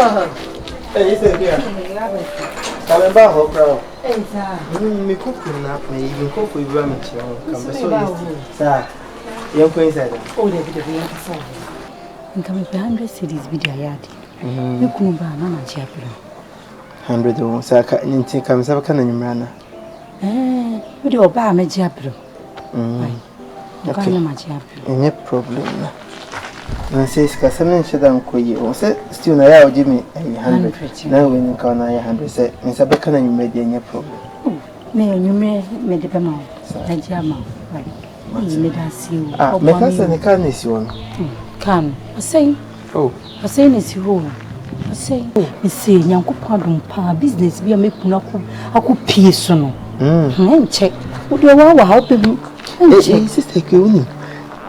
Hey, is it here? Coming back, bro. Hey, sir. Me cooking up, me even cook with ramen. Sir, you're going to oh, they're going to be inside. And come up 100 cities with your yard. You couldn't buy Mama Chapel. 100 or so, and take comes up a runner. Eh, with your bar, my chapel. Okay, my chapel. No problem. And says Cassaman Shadam Quay, or said, still now, Jimmy, 100. Now, when you call 900, said, Miss Abacan, you made any problem. May you made the amount, a jam. Let us see. My cousin, the can is one. Can I say? Oh, I say, it's you. I say, Miss Say, young pardon, pa business, be a make I could piece on. Check. Would you want to help him? Sister Kuni.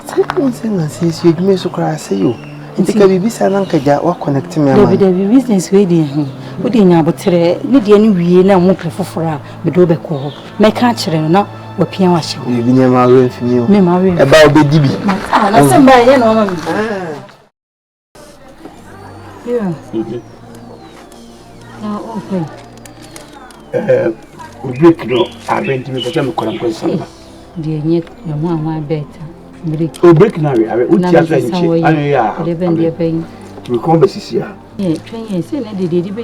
Second says you may so cry, say you. And take a baby son, Uncle or connect me. There be business waiting. Would you know, but need any way now won't prefer for her, but do the call. My catcher and not what piano wash. You've been married for you. Memory about the DB. I send by you know. Yeah. Now, okay. We break no, I went to make a conversation. Dear, yet your mamma better. Oh, break now, I would just say, to converse here. Yes, 20 years, and I did it, and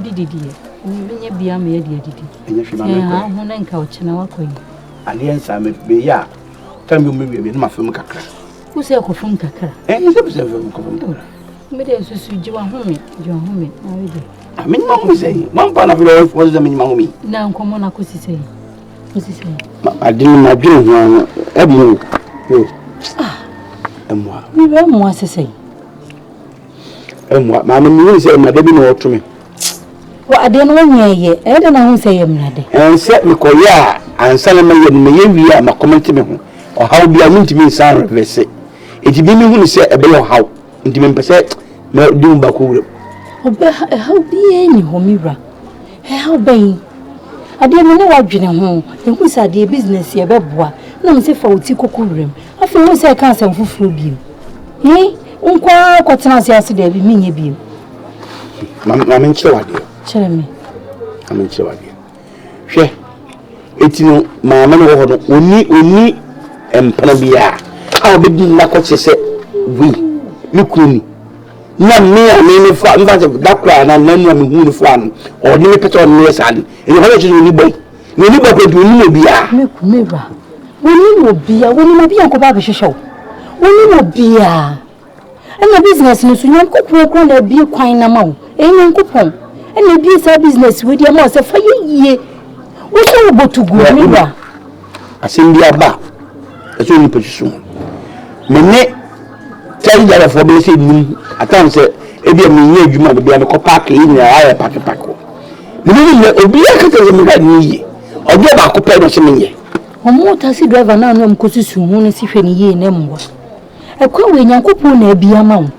be a mere dear. And if you are one and couch and our queen. And yes, I may be ya. Tell me, maybe my film cacra. Who say a phone cacra? And it's observable. But there's a sweet Joan Homie, I mean, Mamma say, one part of your life was the minimum. Now, come on, I could say. I didn't imagine one. And what? We were more to say. And what, Mamma, you say, my baby, no to me. Well, I didn't know yet. I don't know who say him, Nadie. And set me call ya, and Solomon, maybe I'm a comment to me, or how be I mean to me, Sarah, they say. It be me who say a below how, and the member said, no, do back over. How be any homira? How be? I didn't know what you know, and who's a dear business here, Bebois. No, say for Tico room. I feel I can't sell for food you. Eh? Uncle, what chance yesterday be mean you? I'm in show, dear. Tell me. I'm in show, dear. She, it's no, my man over only, and Panabia. How big like what she said? We, look me. No, me, I mean, if I'm not that cry and I'm not a farm or the pet on my son. And you have to do anybody. Nobody will be a mirror. When you will be a woman, be a cobabish show. When you will be a. And the business is you could work on a beer quine amount, and coupon. And the beer business with your master for ye. What's you about to go anywhere? I send the abba. That's only position. Mene tell you for blessing. I can't say, if you mean you might be a copac in your eye, paco. The be a cattle or go back to pay the or more taxi driver now, no courses soon as if any year name was. A queer when you could be a mount.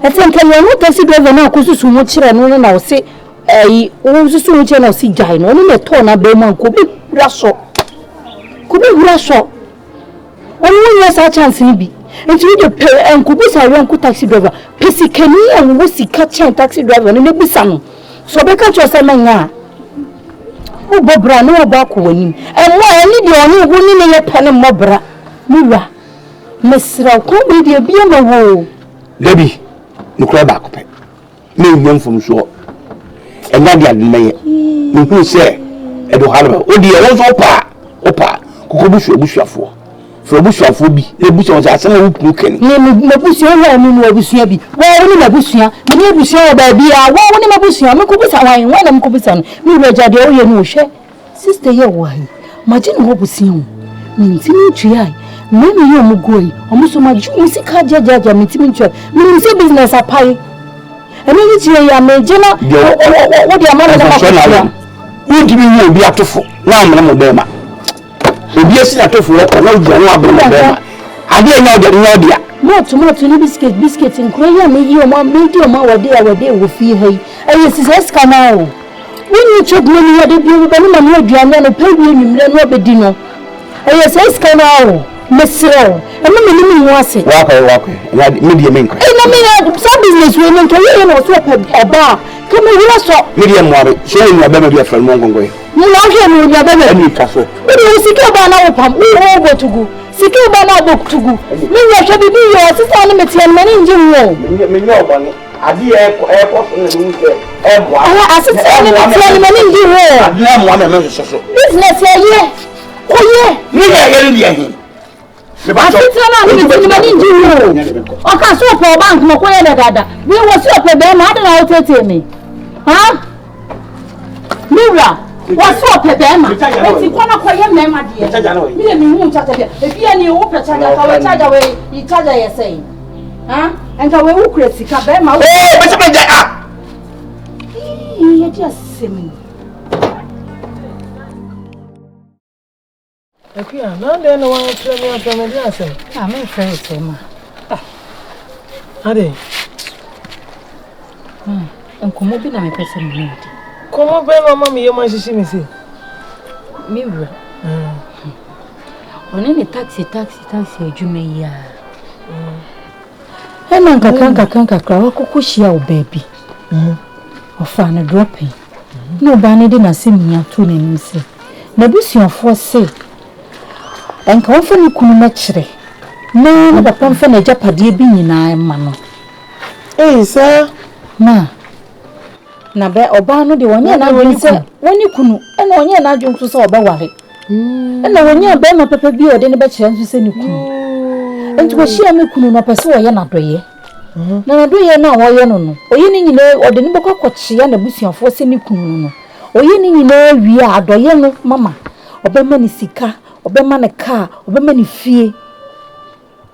I think I am not taxi driver now, courses so much and I'll say, I also so much and I'll see giant, only a ton of Belmont could be Russell. Could be Russell. Only was a chance in be. And you the pair and could be a young taxi driver. Pissy can you and was he catching taxi driver and maybe some. So they can't just say, man. Oh, Bobra, no about winning. And why I need the only winning in a pen and Mobra. Mura. Miss Rao, come with your beer, my woe. Debbie, no cry back. Me young from shore. And not the mayor. You say, Edo Halva. Oh, dear, also Opa, Cocobush, Bush for. For Bush of Phoebe, the Bush was as a looking. Mabusia, I mean, Mabusia. Why only Mabusia? Maybe sure baby, I want only Mabusia, Macusa, one of Cobusan. Me, Roger, the oil no share. Sister, your why? Imagine Mabusia. Means in Tri. Maybe you are going, almost so much. You see, Kaja, meeting you. Means a business a pie. And then it's your Major. What your mother won't you be up to four? Now, Mamma. Yes, I told you, I didn't know that no tomato biscuits and crayon, maybe your mom made your mother day will feel hey. And yes, it's canal. When you took money at the beauty, but no one would and pay you in the dinner. And yes, canal. mesrel e me hu ase wa media menko na me some business we menko ye no so oba come we so media mo abe so ni abe ma bi afra mo ngongo ye mu na hwe no nya bebe ani kaso we sika ba na wo pam wo go tugu sika ba na go tugu me nya hwe bibi yo sisa na metia mani nje wo me nya obani adi e ko so na mu se e mo asisa na metia mani nje wo adi mo na me so business ye oye ni ya ye ni ye asisa na metia mani nje wo o ka so for bank mo ko ye dada we wo so pe be ma na wo tete me ha Mira, what's up, Pedema? Eti kona kwa ye mema die. Mimi mi hu chacha bia. E bia ni wo pe chacha ka we chacha we I chacha ye sei. Ha? Enka we wo kura sika be ma. Eh, be se be ah. Ye dia semi. Akua, na de no wan tra me afra me dia asem. Ah, me frɛ o ma. Ade. Enkomo bi na me pese me. Como bem no mama ye man shishi me se. Mira. Oni ni taxi adwuma yi a. Ena kanka kra wa kokohia o baby. Ofa na dropping. No ba ne de na semia to na nim se. Na busuafo se. Enka wo fa ni kunu na kire. Na papa mfa na japade bi nyina ma no. Sir. Ma. Na be oba no de wonye na adwun se woni kunu ena wonye na adwun so oba ware ena wonye be ma papa bi ode ne be kire nso se ni kunu enti wo hia me kunu no pese wo ye na doye na doye na wo ye no oye ni nyine ode ne bokokɔkye na busuafo se ni kunu no oye ni nyine wi a doye no mama oba ma ni sika oba ma ne car oba ma ni fie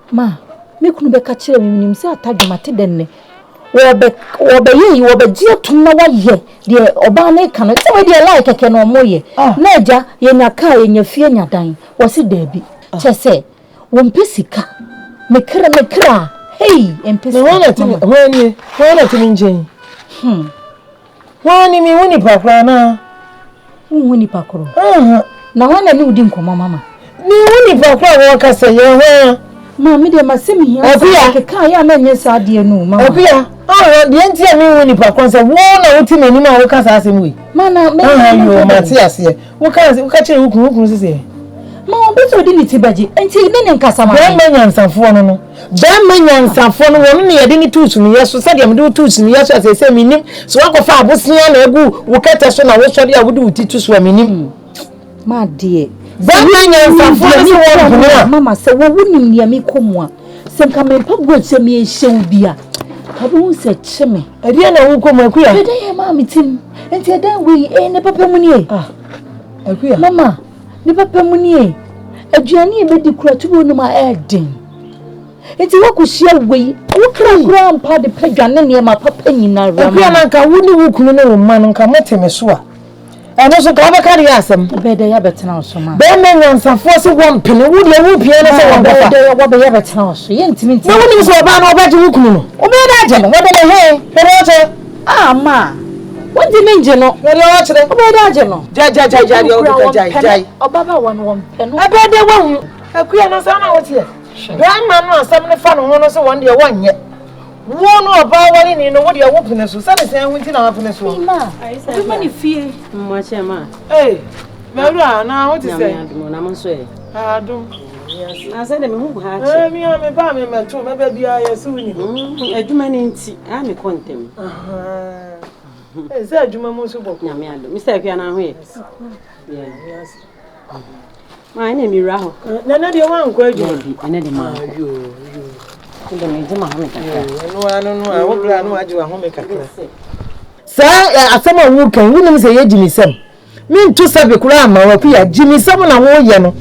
ma me kunu be ka kire me nim se atadwumate denne wobe jia tunna waye de oba na ka no se we de like keke no moye na aja ye nya ka ye nya fie nya dan wo se dabi chese wo mpesika mekra hey empesika wona timi njen woni mi woni pakra na woni pakro na wana ni udi nkomo mama ni woni pakra wo ka se ye ho ma mi de masemi hia keka ya na nye sa de no mama opia de enti ami woni pakra se wo na wuti mani ma wo ka sa asem we mana me yo mati ase wo ka kire hukun sese ma obeto di ni tibaji enti ne nkasa ma be manyansafo no won ne yede ni tutu ni yeso se de me do tutu ni yeso ase minim so wakofa abosia na egu wo kete so na wo so de awodu utitu so minim ma de be manyansafo ni wo bunu mama se wo wunim ne mi komwa se nka me pagwo che me ehyew bia kabu se cheme ade na wo komwa akuya ade ye ma mitim enti ade we ne papa mu ni akuya mama ne papa mu ni aduane e be di kura tubo no ma eden enti wakuhia we wo kra mpa de padwane ne ma papa nyina rama akuya na nka wo ni wo kunu ne wo ma no nka moteme so a eno so ka ba kare asem be de ya betena so ma be manyansafo se wo mpene wo de wo pie na se wo bafa de wo be ya betena so ye ntimi na wo ni so ba na obaje wo kunu no o be da je no wo de ne he pero oche ma wọ́n ti méje no. Wọ́n lọ wá chire. Ó bẹ dá jẹ no. Jai. Ọbaba wọn wọ́n pẹ no. Ebe de wọ́n hu. Akuya no sa na wo tie. Grandma no asam ne fa no ho no so won de won nye. Wọ́n no oba wali ni no wo de wo pene so. Sa ne se hu ti na wa pene so. Ma. Du ma ni fie. Mo che ma. Mewura na wo ti se. Na mo so e. Adum. Na se de me hu ha che. Mi a me ba me meto me ba bia yesu ni. Aduma ni nti. A me kontem. Say adwuma mo so boko. Nyame ado. Mr. Akua na ho ye. Yes. Ma ina mi ra ho. Na de wan kwa adwuma. Ina de ma. Yo. Ndo me je ma ho me kakra. No, wo bra no age wa ho me kakra. Sa asama wo kan wunim se ye jimisem. Mi ntu sabe kura ama wa kuya jimisem na wo ye no.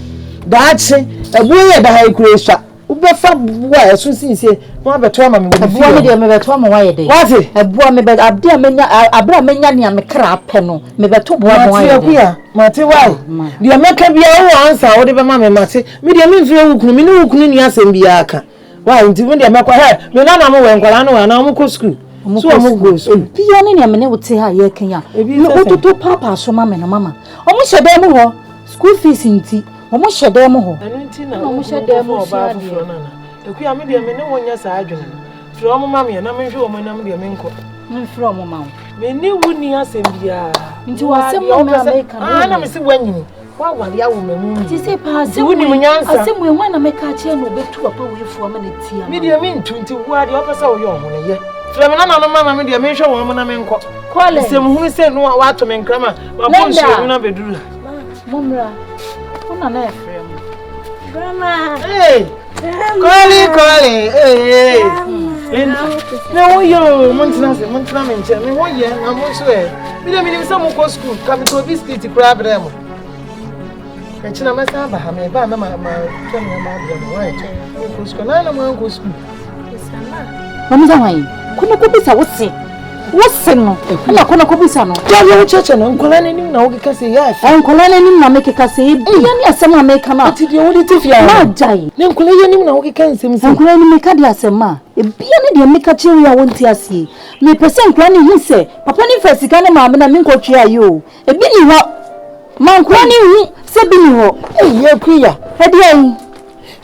Daache ebu ye da ha ikure sha. Ubefa bua esu sinse no abeto ama me wo bua me de me beto ama wa ye de wati ebua me be abde amenya abra amenya ne amekra apɛ no me beto bua mo wa ye de mate wai de ameka bia wo ansa wo de be ma me mate me de me mfire wukunu me ne wukunu ni asem bia aka wai nti me de amekwa he me na mo we nkwala no na mo ko school so mo go school bia ne me ne wote ha ye kenya wo toto papa so ma me no mama omo hyɛ dan mu ho school fees nti Omo shede mo ho. Anu ntina omo shede mo ba fu nana. Eku ya me de me ne wonya sa adwene. Firi omo ma me na me hwe omo na me de me nko. Me firi omo ma wo. Me ni wuni asem bia. Nti wasem mo na America. Ah na me se wanyini. Wa wale ya wo mamu. Ti se pa asem wuni munyansa. Asem we hwan na me ka che no obetu papa we fu ama na tia. Me de me ntu nti wo ade opesa wo ye omo ye. Firi me na no mama me de me hwe wo na me nko. Kole. Sem hunu se no wa to me nkrama. Wa bon so na beduru. Momra. Ona na efrem. Grandma. Hey. Kole. Hey. No yo, montina me nche. Me wo ye na mo so e. Me de me nim se mo ko school, ka me to biscuit kra brem. E china me sa ba ha me ba na ma twa me ma brem. Wa e ko school na mo ko school. Mama zawai. Kuna ko bisa wose no. Kuna ko bisa no. Ya yo cheche no nkola na nim na wo keka se ya fa. Nkola na nim na me keka se ya ni asem America na. Ati de wo di tifia. Ma jai. Ne nkola ye nim na wo keka nsem se. Nkola ni me ka di asem a. Ebia ne de me ka chiri ya wonti asie. Me pese nkola ni hu se papa ni fasika ne maame na me nkotwe ayo. Ebi ni ho. Ma nkola ni hu se bi ni ho. Ye kuya. Hedi ai.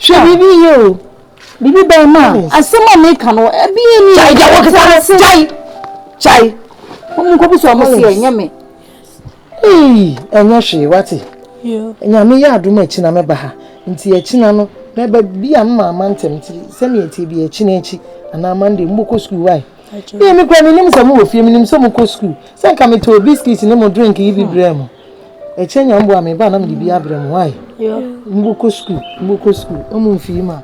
Hwe bibi yo. Bibi be ma. Asem America no ebi ni. Jai ja wo kesa Chai. Omo ko biso omo se enyame. Enya hwe wati. Yo. Enya me ya aduma echi na me ba ha. Nti echi na no na ba bia mama ntem ti se me eti bia echi na echi ana mande mboko school why. Ye me kwa nim se mo wo fie me nim se mo ko school. Se nka me to biscuit ne mo drink yi bi brem. Echi nya mbo ame ba na me bia brem why. Yo. Mboko school omo mfie ma.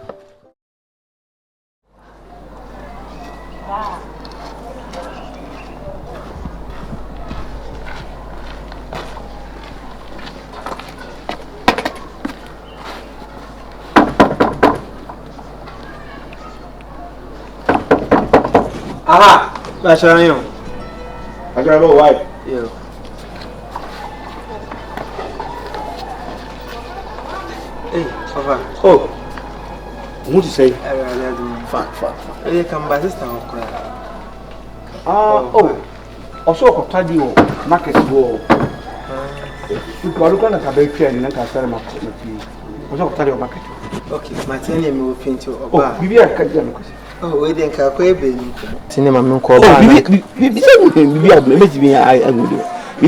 Aha, bachelor you. Bachelor wife. Yeah. Hey, Papa. Oh. What you say? Fine. Hey, come by sister. Oh. Also, ko tadi o market go. Ko aluka na kabekia ni na kasara market. Also, ko tadi o market. Okay, mateni me wo pinto oba. Oh, bibi akaja no kwese. Oh, we didn't call Quabe. Cinema, no call. Bibi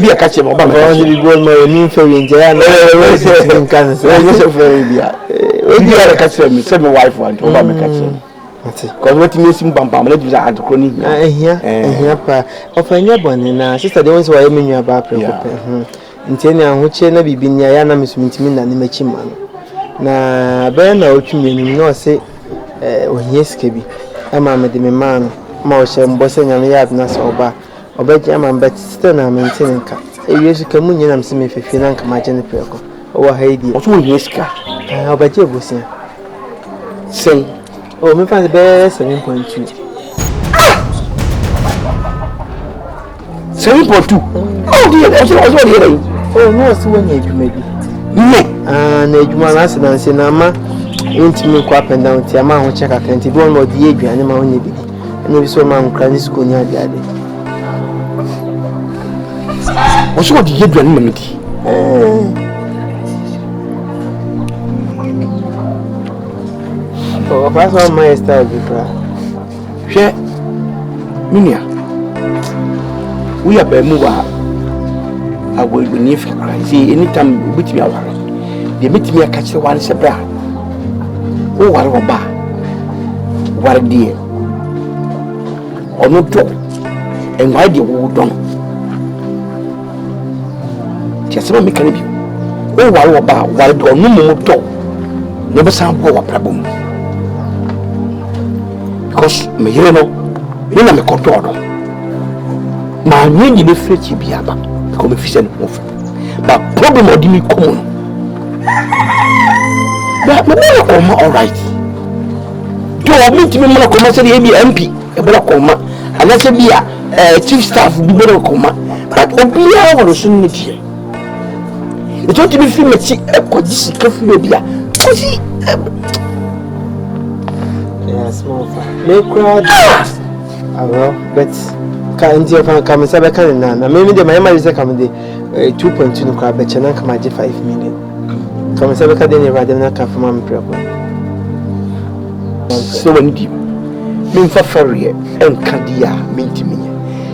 a catch him about only go my new fairy in Jana. In Kansas, we are a catcher, said my wife want to me catch him. Because what you miss him, Bamba, let you add to Connie here. Of a new one, and sister, the ones who are meaning about in Tena, which never be Yana Miss Mintimin and Machiman. Na Bena, which you know, say. Yes, Kebi. Ama me de me man ma o shem bo se nyame yab na so ba obaji ama but still na maintain ka e yesu ka mu nyina mse me fefi na nka ma je ne preko o wa haidi o so yes ka obaji ebosia say o me fa be 7.2 7.2 oh dear also here oh no so when you me bi na ejuma na se na se na ma intimi kwa up and down ti ama ho check account bi won no di aduane ma won bi ene bi so ma nkra ni school ni ade o so di aduane ma meti o fa so my style bi fra hwe minia we are mu wa agbo ni fi kra see anytime bitimi aware de bitimi akachire wan se bra o ware oba ware die ono to enwa de wo don tiasema me kan bi o ware oba ware do no mo to ne be san po wa problem because me yere no me na me control do ma nyi be frechi bi aba ko me fi se no but problem odi mi common. But come all right. Do I meet me when I come as a MP? A black coma, and that's a chief staff be better coma. But Obia was soon meet here. It's not to be filmed a codisi café. Small no crowd. But can't you come and say I can't? Maybe the my is a comedy 2.2 crab, but you can't 5 million. Come se ka de ne ba de na ka fa ma mpre ko. So when di me fa fare en kadia me ntimi.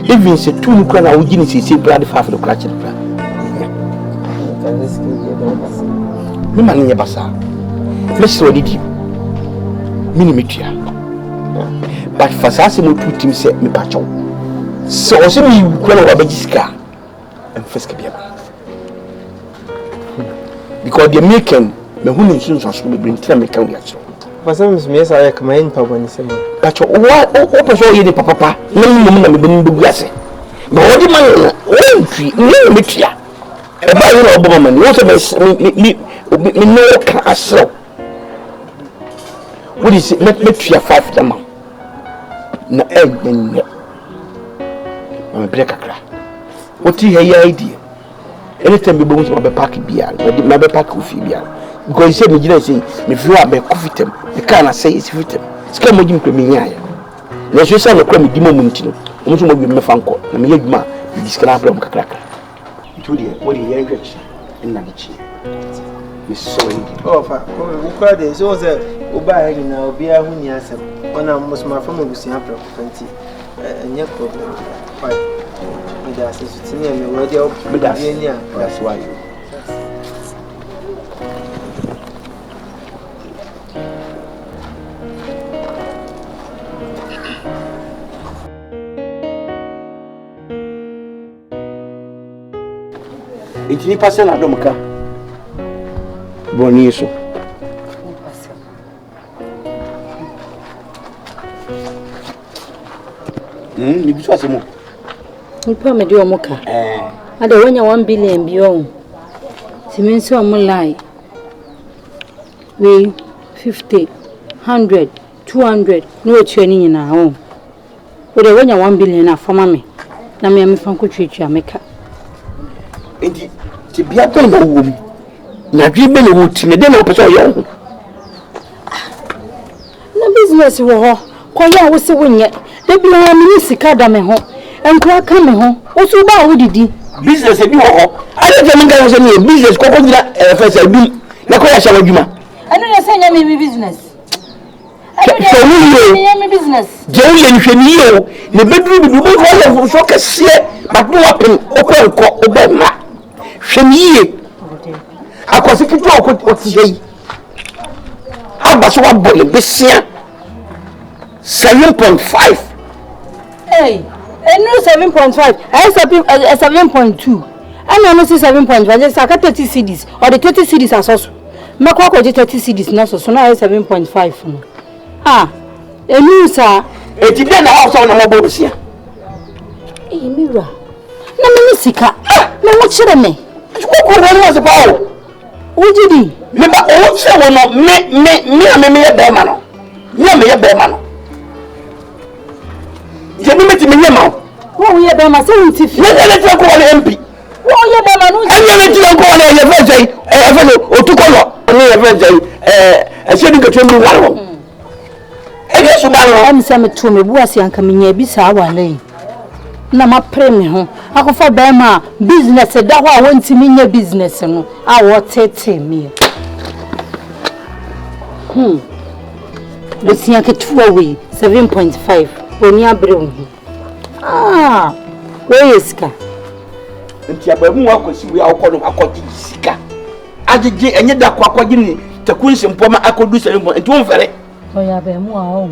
Even se tu mu kra na wo gini se brad fa for kra chira. Me man nye basa. Me so di. Me ni metua. But for sase mo tu tim se me pa chow. So o se me kra na wa ba jiska. Em feske bia. Because the making me hu ni nsun so be bring tira me kan ya cho. Pasa me me sa ya kama yin pa bani se mo. Ba cho o pe so ye de papa na me be bu ase. Ba o di man o ntwi ni metua. E ba yo no bo man wo se me no ka asro. What is it? Let me 5 them. Na en I'm break akra. What you hear idea? Anytime we go to my park bia, my park coffee bia. Because you say me jina say me feel am coffee tem. The can say is fitem. Sika mo jim kwemi nya ya. Na so say no kwemi di mo muntino. Mo so mo bi me fa nko. Na me yeduma bi diskana problem kakra. Itu dia, what you hear rich in na dichi. Me so oh fa we call this so say oba here na obi ahu ni asem. Ona mo so ma fa mo busia pro 20. Any problem. Fine. Me da say so tini me we dey up me da that's why. Itini passa na domka. Boni isso. Ni biso asemo. Npa me de omoka. Ada wonya 1 billion bi on. Timenso omulai. We 50, 100, 200 no etuani nyina ho. We de wonya 1 billion na fama me. Na me am fa nkotwetwa meka. Enti ti bia to na wo mi. Na dwi be na wo ti ne de na wo pese oyo. Na business wo ho. Ko ya wo se wonye. Da bi na me sika da me ho. Enkra ka me ho. Wo so ba wo didi. Business e bi wo ho. Ade je me ga so ni business ko jira first bi. Na ko ya sha wadwuma. Anu ya sanya me business. So me business. Je wo ye nhwani yo. Ne bedru bi bu ko ya so kase. Ba do open ko obema. Hwani akwasi kitu okotihei abaso wa bole besia 7.5 hey enu 7.5 I 7.2 and no 7.5 just aka 30 cedis or the 30 cedis asoso mekwa ko 30 cedis na so na 7.5 no enu sa etide na house na mo bo besia mira na me sika me wo kire me ko won was about ojidi me ba o se wono me ye be ma no me ye be ma no je bi meti me ye ma wo ye be ma se wonti fi me le ti ko wona MP wo ye be ma no me le ti ko wona ye fe sei e fe no otukolo ni ye fe sei e se ni ko tumi waro e ye so ba no am se me to me bu ase anka me nya bi sa wa lai na ma premi ho akofa be ma business da ho a wonti me nya business no a wo tete me the sian ke tuwa we 7.5 oni abre ho we iska nti abamu akosi we akono akodi sika agege enye da kwa akodi ni takunse mpoma akodu 7 nti won fere oya abamu a ho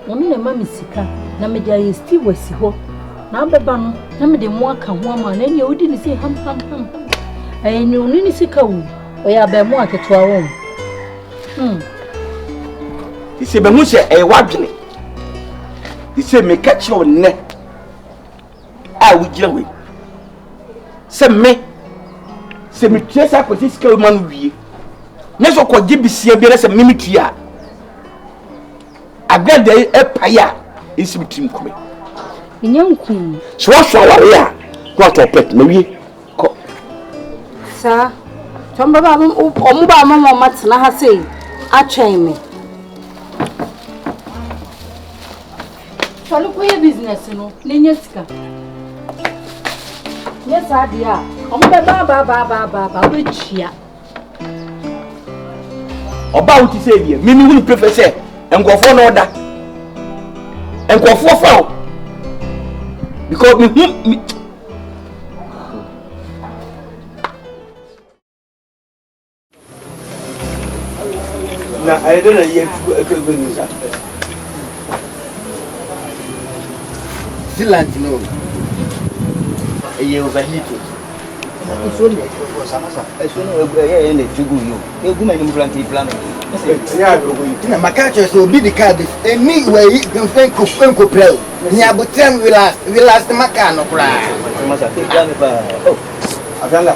oni na ma misika na me dia ye Steve wasi ho na beba no na me de mu aka ho ama na nya odi ni se ham ni oni ni sika wu oya abamu aketo a wo ise be hu se e wadwene ise me kachi onne a wugira we se me tiesa ko sika man wie ne so ko gibisia bi na se me metua agada e paya ise bitim kome nyanku so so ware a what opet na wie ko sa tomba ba omu ba mama matna ha sei atwen me Chalo ko ye business no nenya sika yes adia omu be ba we chia Oba uti say bi me ni prefer say enkofo na oda. Enkofo fa because me na I don't know yet go news. Silent no. Eye overheat. It's only for Samasa. It's only a tugu you. You go many plan. Yeah, go. My catcher so be the card. And me way can think of Uncle Pro. Nya but time we last Macano cry. Masa take down oh. Avanga.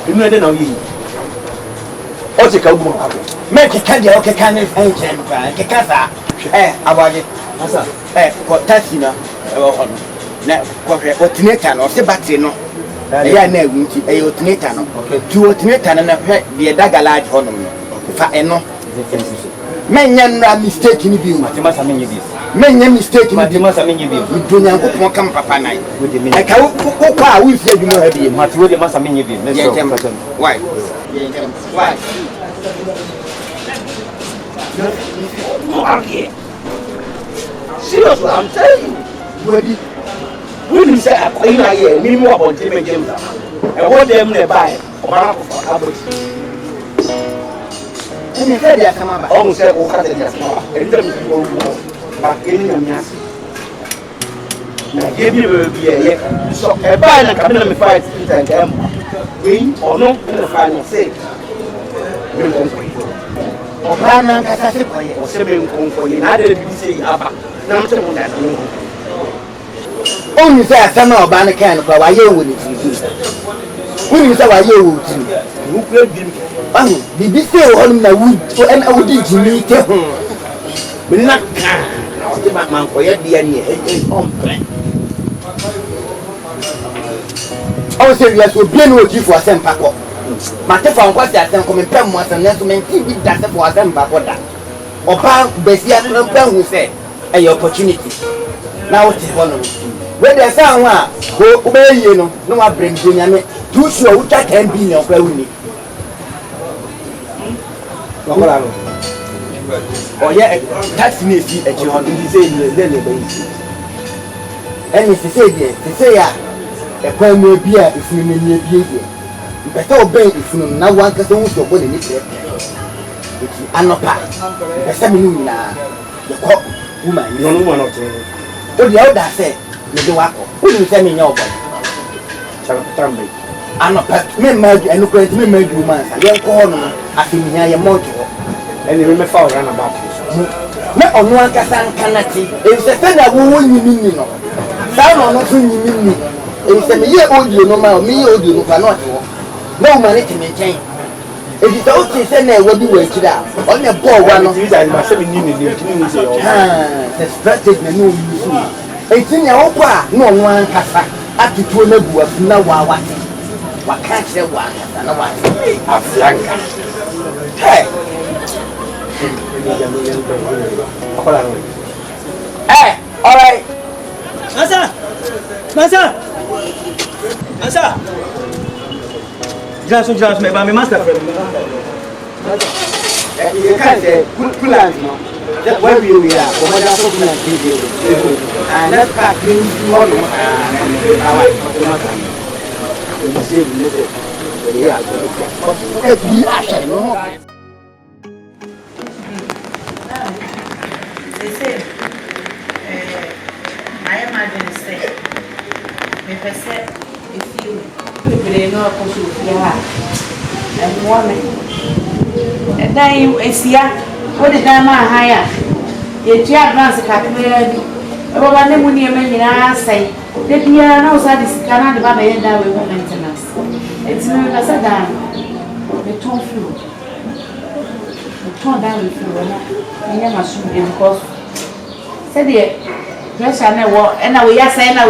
You know they know you. O se ka gumo ka. Make it candy okay can find them. Kekasa. Awage. Asa. Ko tasina. Na ko alternator no se battery no. Ya na ewunti alternator no. Tu alternator na hwe de daga large hono no. Fa eno. Menya nra mistake ni bi o. Matemasa menye bi. Menya mistake ni Matemasa menye bi. Dunya ko pon kam papa nai. E ka ko kwa wi fi adwuma ha bi. Matwo de masa menye bi. Why? Why? Seriously, I'm telling you. When you say I call you here, minimum about 10 games. And what them they buy, Ene fẹ́ dia kama ba. almost say o ka de ya sama. And them go back in your nyasi. Na give me be so e buy na come na me fight and them. Win or no, the final say. Ọba na nkasa se koye. O se me nkonko ni na de bi say aba. Na mte mo na no. Oni se asama ọba na kan kwa wa ye wo ni ti. Oni se wa ye wo ti. Who play game? Ahu, bibi se wo na wu en awudi jimi te ho. Me na ka. Na o te ba man ko ye dia ni on plan. O se wi aso bia no oji fo asem pakọ. Mate fa nkwa se asem ko me pem mo asem na so men ti bi da se fo asem pakọ da. Ọba besia no pem hu se e opportunity. Na o ti ho no. We dey say anwa ko obeye no no wa bring nyame. Tu sure wo ta 10 billion kwa wuni. Wakola no. Oye tax ni si e ji ho ndi say le be yi. Eni se se ya e kwa mu bi a ifunu ni ebie bi. Mpeta oben ifunu na wan ka so hu so bo ni tre. Eti anopa. Ese mi nu na ye ko woman ni. No no no. O di oda se me de wako. O ni se mi nya obo. Tambe. Anopa me madu enu ko me madu man sa. Ye ko no afimi nya ye mojo. Eni me fa ora na ba. Me onu an kasa nkanati. E se fe na wo nyimi no. Sa no no so nyimi ni. E se me ye audio no ma me ye audio no pa no ate wo. No man it me chen. E di so ti se na e wodi wo akira. O ne ball wa no. Ti da ma se me ni ni say o. The strategy na no use. E ti nya wo kwa no onu an kasa. Atutuo na bu afu na wa wa. Wa ka che wa kasa na wa. Aflanka. Hey. Wakola no. All right. Masa. Just me ba me master friend. You can't say coolant no. That's where we are. What are so coolant video? And that's packing more. I imagine say, me pese if you bring no akoso ofia and woman and then you esia what the dama hire ye tia advance kakra bi e baba ne mu ne ma nyina asai de bia na usa di sikana de baba ye da we maintenance it's no ka sa da me ton flu me ton da we flu na nya masu because said the pressure na wo na we ya say na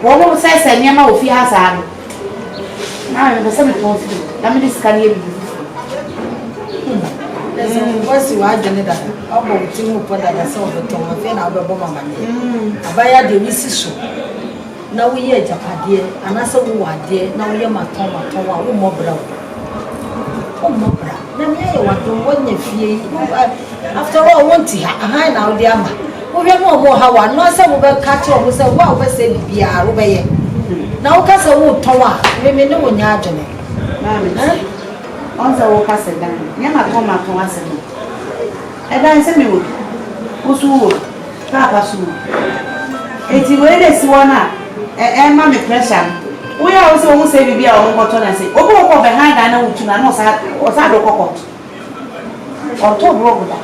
wo mo say say nyama ofi ha sa no na me say me ton flu na me dis kan ye bi What's your agenda? About Timu Pada, the son of the Tomatin, our Boma. Abaya de Mississippi. Now we are Japadia, and I saw who are dear, now we are my Toma, who more brown. Oh, more brown. na me aye wadom wonya fie after all won't ha na wo dia ma wo hwe mo ha wa no se wo be ka che wo se wo be se bibia wo be ye na wo ka se wo ton a me ne wo nya adwene mami onza wo ka se dan nya ma ko ma ton ase no e dan se me wo su wo ka su eti we le si wona ma me pressure we are also who say bibia o ko ton ase obo ko behind na wutu na no sa o sa do kokot o to bro da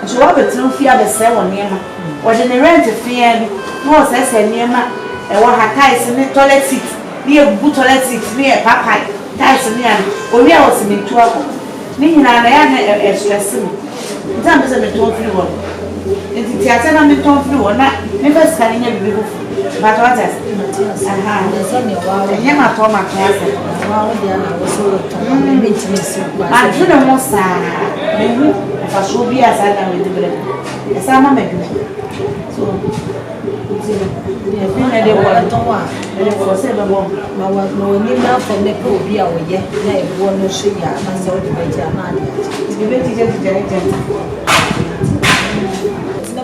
so wa betu fia be se won niema o de ne rent fia bi no se niema e wa ha ties ni toilet seat ni e bu toilet seat ni e papa ties ni an o wi a o si metu ako ni nyina na ya na stress ni nta be se metu free won enti ti ate na metu free won na me first kan nya bi bu but what is aha so ni wa nya ma to ma class wa wo dia na wo so to me meet me si ma tu na mo sa me hu fa so bi asa na we de bre asa ma me so na de wa to wa de ko se be mo ma wa no ni na fa ne ko bi a wo ye na e bo no so ya na se o de be ja na de be ti je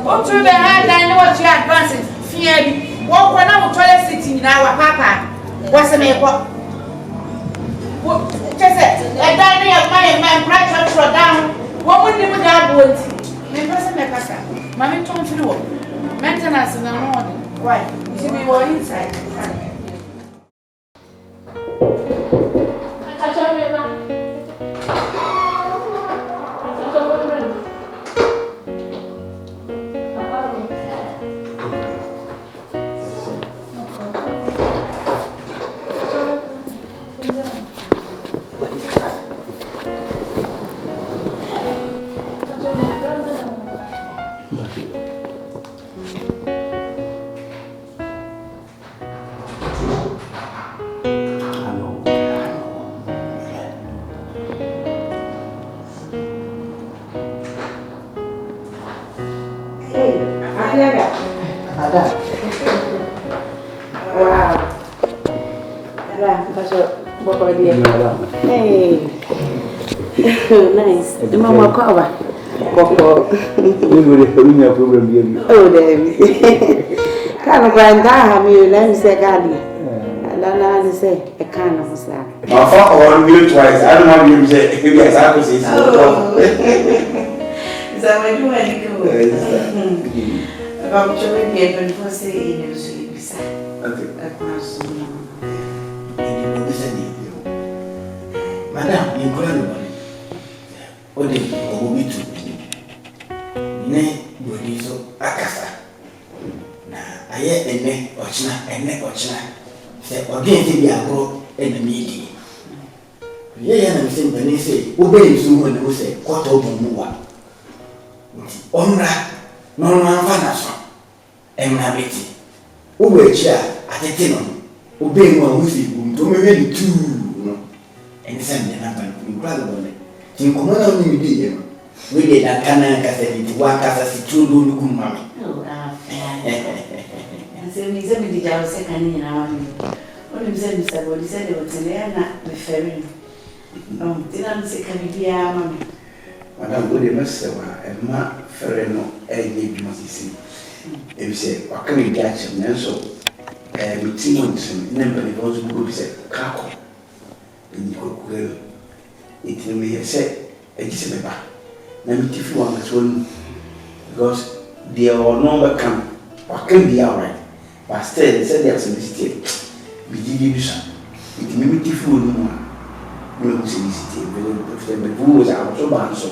o tu be ha dan no what you advance fear bi wo ko na mo toilet seat na wa papa wa se me ko wo chese e dan ne ya my pressure down wo mo ni mo da bo nti me pese me kasa ma me ton firi wo maintenance na no why you be all inside nice. The mama cover. Coco. You will have a problem. Oh, David. Can't find that. Let me say, Gadi. And then I say, a kind of slap. My father will twice. I don't know you say, yes, I could say so. Is that what you want to do? About your game for saying you sleep beside. Okay. Madam, you call o de obi tu ne bodi so akasa na aye ene ochina se ogen ti bi agro ene midi ye ya na se mbani se o be nsu ho ne o se koto bu mu wa omra no no anfa na so emna beti o we chi a atete no o be mu a wo si bu to me we di tu no ene se me na ban ku brother bone Tinkomana ni midi yenu. Wede na kana kaseti wakasa situlu nukumami. Oh, and so we said we did our second in our only said Mr. Body said it was a ferry. No, didn't say Canada, mammy. Madame Body must say, and ma ferreno, and you must see. If you say, what can we catch him? So, with Simon's number, it was good, said, Kako. In your it may say a dismember. Now, if you want to, because they are no come, what can be all right. But still, they said there's a mistake. We did it. It may be difficult. No, solicited, but who was our so bad so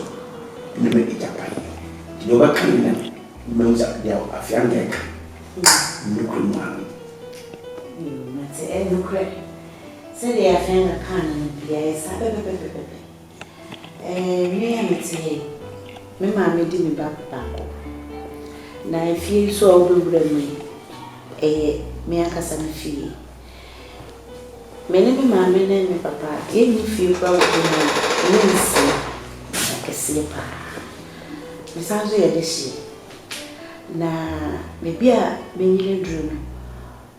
in the make it Japan. The overcoming them knows that they are a young egg. Look at one. You must say they are found a can and be a sabbath. Me am say, my mammy did me back. Now, if you saw me, me a cousin fee. Many mammy and my papa gave me few proud like a slipper. Miss Andrea this na maybe a many dream.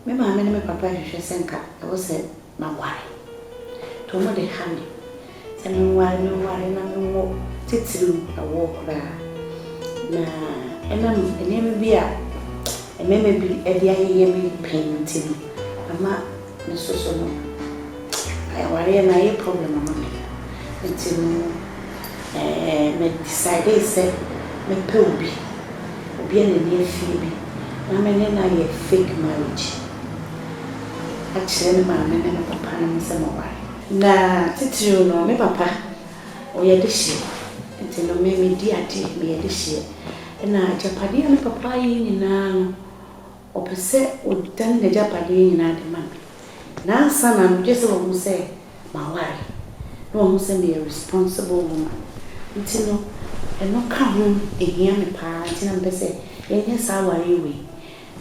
My mammy and my papa, she sent up. I was said, my wife. To know the hand. And why no more tittle a walk there. And I'm a name be a maybe a dear painting. I'm not so no. I worry and I problem until me decide say me Poby be in the near Phoebe. I'm in a fake marriage. Actually, my man and papa and some more. Na titiri no me papa o ye de hye enti no me di ade me ye de hye na japade me papa yi nyina no o pese o dan na japade nyina de man na sana no je se wo mu se ma ware no wo se me responsible woman enti no eno ka ho ehia me pa enti na pese ye nya sa ware we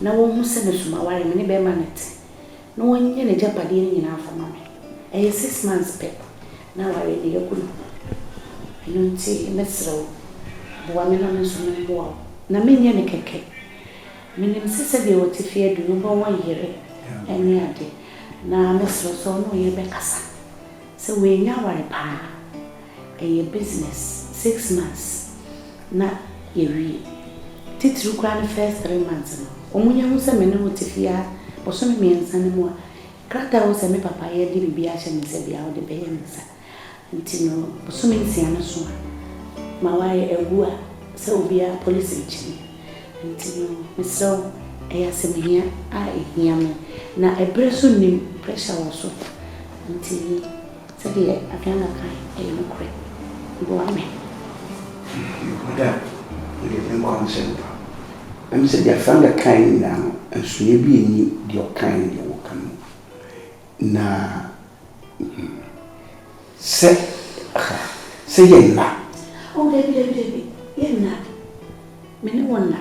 na wo mu se ne so ma ware me ne be ma net no wo nya na japade nyina fa ma me 6 months back. Now I really good. I don't see Messro. Woman on the wall. Naminian a cake. Meaning, sister, they were to fear do no 1 year. And yeah, now Messro so no year back. So we now are a pa. A business 6 months. Not a real. Titru grand first 3 months. Omunya musa menu to fear, or some means anymore. Krata was a me papa ye di bibia hye me se bia wo de be yemsa ntino bosome nsia so ma wa ewu a se obia police nchi ntino mesro eya se mehia a ehia me na ebre so nim pressure wo so ntini se de afana kai e no kre bo ame da we de nko amsempa am se de afana kai na enso ye bi eni de okan de wo kan na se yenna oh baby yenna meni wonna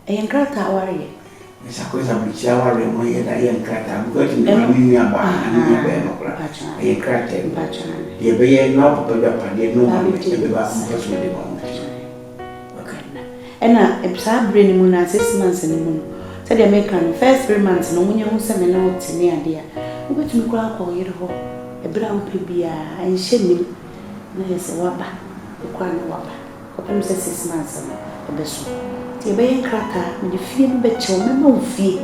enkrata aware esa coisa bicha aware mo yeda enkrata because ni aba ni be no kra enkrata ye be ye no papa da pa ye no be ba so de ba okay ena ebsa brain mu na 6 months ni mu said the American first 3 months no munya hu se me na otini ade a ubetumi kura kwa yire ho ebra umpe bia anhye nim na yese waba kwa na waba kopem se 6 months no obeso ti ebe enkrata me de fie no be che me ma ofie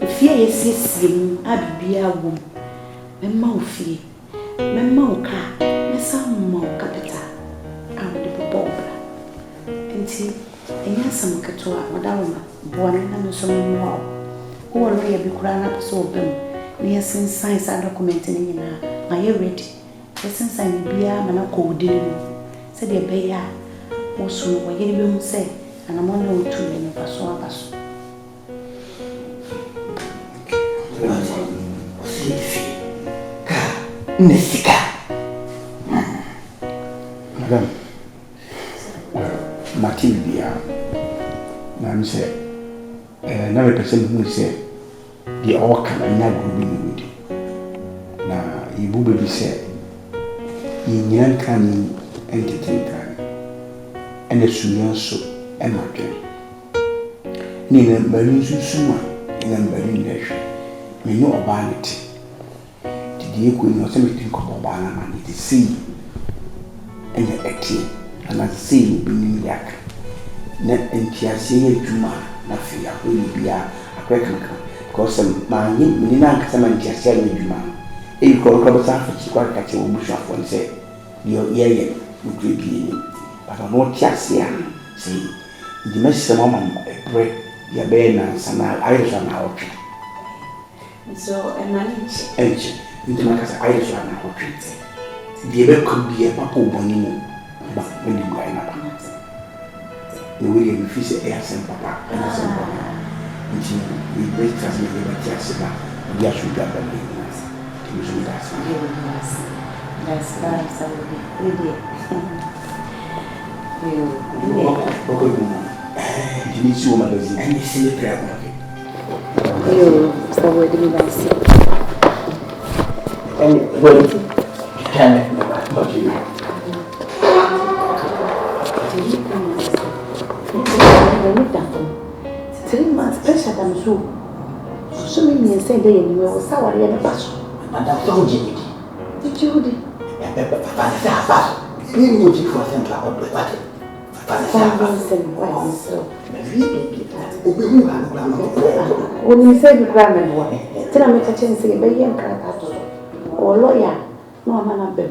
efie yesiesie mu abibia wo me ma ofie me ma oka me sa ma oka beta am de bobobra enti enya sam ketoa madawoma boane na no so mo wo no ye bi kura na so obem na yesin science document ni nyina ma ye ready yesin science bia ma na ko odini mu se de be ya wo so wo ye bi mu se ana mo na otu ni paso abaso ka nesika madam Matilda na mi se na me pese mu se di oka na gubi ni wudi na ibu bebi se yinyan kan entity kan ene suyan so e matwe ni na bari susuma ina bari ndehwe me no obanity di eko no se me tin ko obana ma ni si ene eti ana si bi ni yak na entiase ye djuma na fia ko ni bia akweka because ma ni na nkasa ma entiase ye djuma e ko ko ba sa fa ci kwa ka ci obu sha fo se yo ye mutu bi ni ba no tiase ya se di mesi mama ebre ya be na sana aisha na otu so manage enche ndi makasa aisha na otu di be ko bi e papa oboni mu ba ni ngwa na ba no we dey feel say e sem papa and sem papa nti we break trust me be tiase ba we are should have been nice we should that's we did okay you need to magazine and you see the prayer yo so we did nice and well can okay pressure than so many say they anyway was sour and a bash. And I told you, did you? Ni mo ji fo sen la ko do pa. Oni se bi kra me bo. Tira me cha chen se be yen kra ta to. O lawyer no ma na be.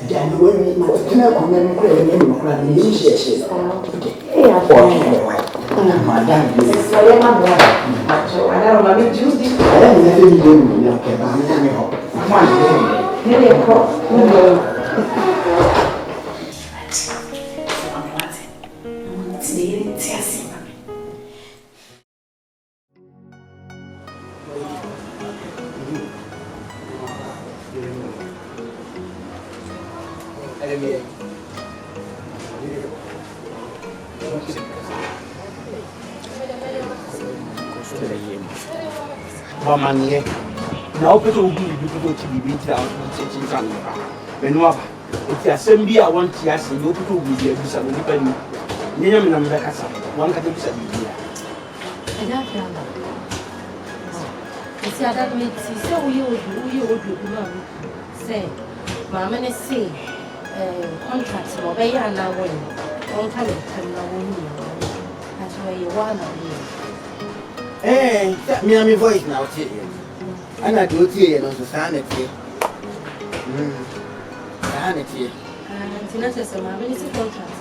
Ya ni we mi ma tina ko me ko e ni mo kra ni shi. E ya ko. Madam, se ya ma bo. Ma cho ana ma mi judi. ala ni se mi de mo ya ke ba mi me ho. Ma ni Ni ko. Bamanie. Na opeto obi bi to ti bi tira o ti san ba. Benu aba. Ti asem bi a won ti ase no opeto obi bi abusa no nipa ni. Nyenya me na me kasa. Wan ka te bisa bi ya. Ada fianga. Esi ada me ti se uye odu na say mama ne say contract mo be ya na won. Won ka le tan na won ni. That's why you want me am voice now tie. Ana do tie no so sanity. Sanity. Tina se mama ne say contract.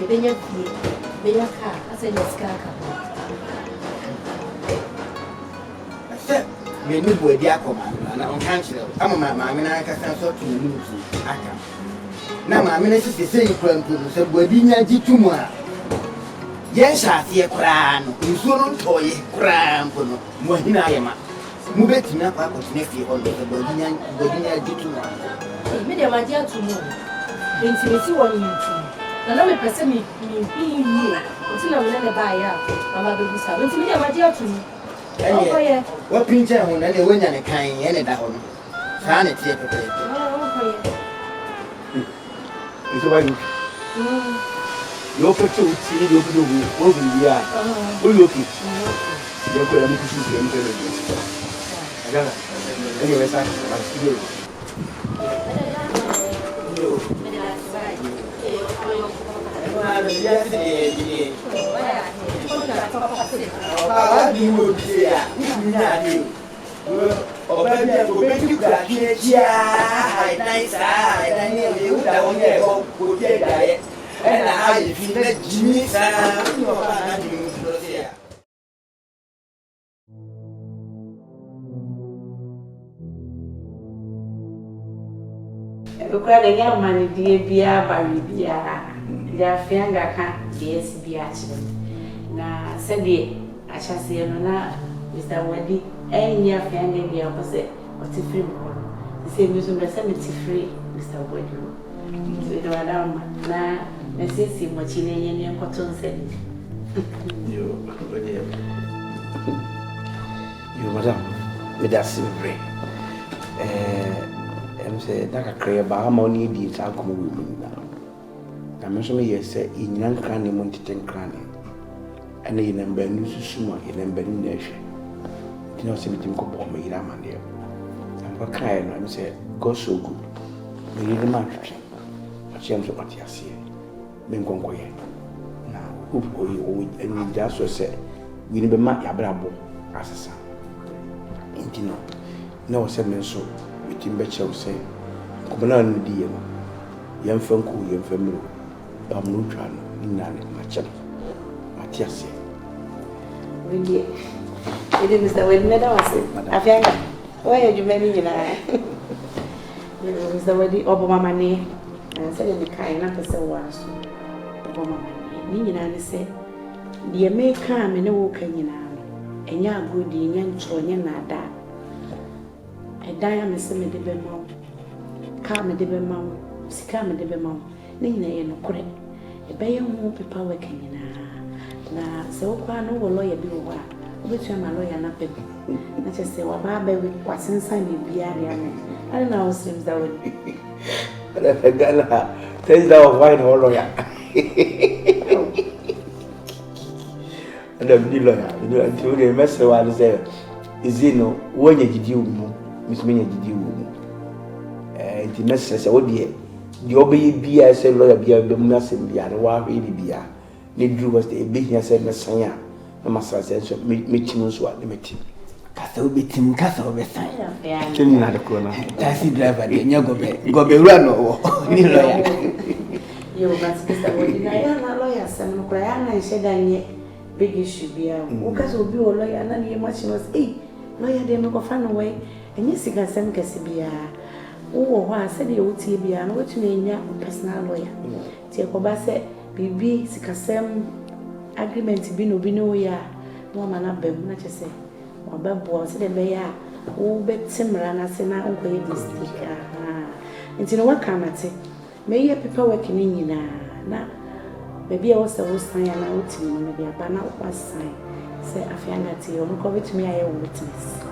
E benya fie, benya ka, ase ne ska ka. Me ni bo di akoma na on kan chire ama ma me na ka san so to ni tu aka na ma me na sisi sei kwantu so bo di nya ji tumu a ye sha tie kra no nsuo no toye kra mpo no mo hina ayema mu beti na kwa ko tine fie ho no bo di nya ji tumu Me de ma dia tumu. Enti me si won yin tumu. Na me pese mi yi o ti na me na ba ya mama be busa. Enti me de ma dia tumu. eh wa pinche ho na ne wonya ne kan ye ne da ho no sa ne tie pepe Nso ba ni. Yo peto ti ni yo peto wo bi ya. O yo ki. Yo ko ya mi kusi ti ente le. Agala. Eni we sa ba ti yo. Baba di mo bi ya. Ni na ni. Oba bi ko be ki kra ki e chia. Ai nai sa, ai ni e u da won ye ko ko je da ye. E na ai fi na jimi sa. Ni o ba na di mo do se ya. Ukura de ya mani die bia ba bia. Ya fianga ka DS bia chi. Na se de achase no na Mr. Wadi enya fianga bia ko se o ti free mo. Se mi so se mi ti free Mr. Wadi. So do ada ma na sisi mo chi ne yen ko ton se. Yo, madam, me da silver. Em say that ka kre ba money di sa komo we mu na. Na me so me yes say inyan kan ne mo ntiten kan ne. Ana yin namba nu susuma yin namba nu na hwe. Tina se mitim ko bo me ira man de. Am ko kai no em say go so good. Me yin ma hwe. A chem so pati asie. Me nkonko ye. Na hope o eni da so say we ni be ma ya brabo asesa. Intino. Na o se me so timbe chew say komana no die no yemfa nko yemfa miro ba mu twa no nyane ma chem matiase Windi ede Mr. Wadi me da wase afianga oya jumeni nyina Mr. Wadi obo mama ne se de kai na pese waso obo mama ne ni nyina ne se de me ka me ne wo ka nyina enya agodi enya nchonye na ada Edaya me se me de be ma ka me de be ma sika me de be ma ne nyina ye no kore e be ye ho pepa wa kanyina na se wo kwa no wo lawyer bi wo a wo betua ma lawyer na pepe na che se wa ba be we kwasensa ni bia ria no I don't know seems that would ala gala tell that of wine or lawyer and the lawyer until they mess around say is no when you did you Miss Menya did you nti message wo de obey bia say lawyer bia be mu asem bia na wa hwe bia ne dru was the be here say mesan a na masra say so metim nso a ne metim kasa obetim kasa obesan kemi na de ko na taxi driver de nya gobe wura no wo ni lawyer yo but kasa wo na ya na lawyer sam no kra ya na nhedanye big issue bia wo kasa obi wo lawyer na ne machine was lawyer de me ko fa no we enye siga sam kase bia wo ho a se de wo tie bia no wetumi enya personal lawyer tie ko ba se bibi sikasem agreement bi no ya no ma na bem na chese wababo se de be ya wo betimra na se na onko ye district nti no waka mate me ye paperwork ni nyina na baby wo se wo san ya na wotimi no bia ba na wo san se afianga ti yo ko betimi aye wo witness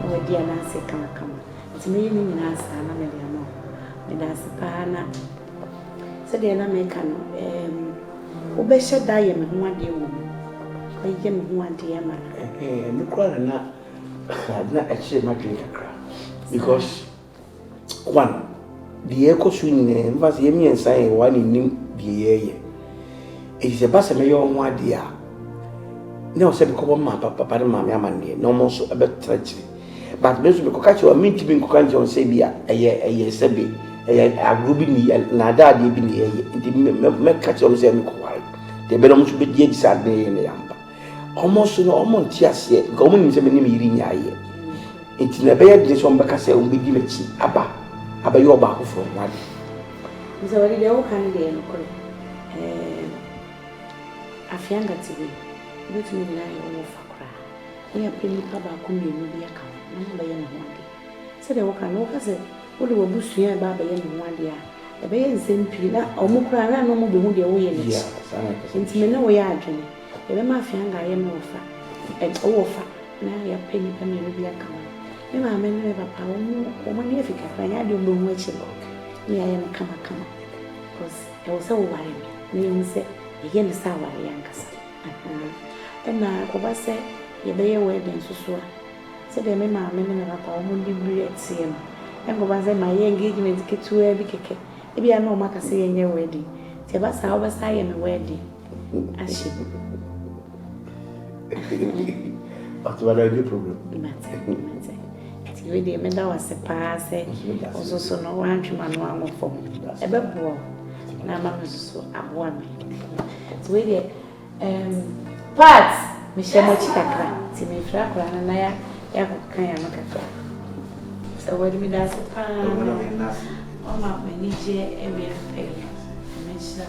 wo dia na se kama nti me ye ni nyina sa na me dia no me da se pa na se de na me kan wo be sheda ye me ho ade wo ye me ho ade ma me kwara na actually my drink kakra because one the echo swing ne mfa se yemi ensan one nim the ye e se ba se me yo ho ade a ne o se be ko ma papa de ma me amande no mo so e be trachi but me so be ko ka che o minti bi ko kan je on se bia eye se be agrubi ni na da de bi ni eye me ka che o se me ko ware de be no mo so be die decide ne yamba almost no almost tiase go mo ni se me ni yiri nyaaye enti na be ye de so mbeka se o be di mechi aba yo ba ko from wade nso wari de o kan de no ko afianga tibi bitumi na yo wo fakra ya peni pa ba ko mi no bia ka na ba ye no wade se de wo kan no ka se wo de wo busua ba ye no wade a e be ye nsempiri na o mu kra na no mo be hu de wo ye ni enti me na wo ya adwene ebe ma afianga ye me ofa ofa na ya peni pa mi no bia ka me ma me ne papa o mo ni efika pa ya de o mo echi lo ni ya na kama because e wo se wo ware me ni nse ye ne sa ware ya nkasa na ko ba se ye be ye wedding susu se de me ma me ne papa o mo ndi bri etie no e ko ba se ma ye engagement ketua bi keke e bia na o maka se ye nye wedding te ba sa o ba sa ye me wedding ashi Atwala ni problem. Ti we de me da wa se pa se oso so no wa ntwema no amofo. E be bo na ma me so aboa me. Ti we de parts me shemo chikakra. Ti me fra kra na ya ko kan ya no kakra. So we de me da se pa. O ma me ni je e me fe. Me sha.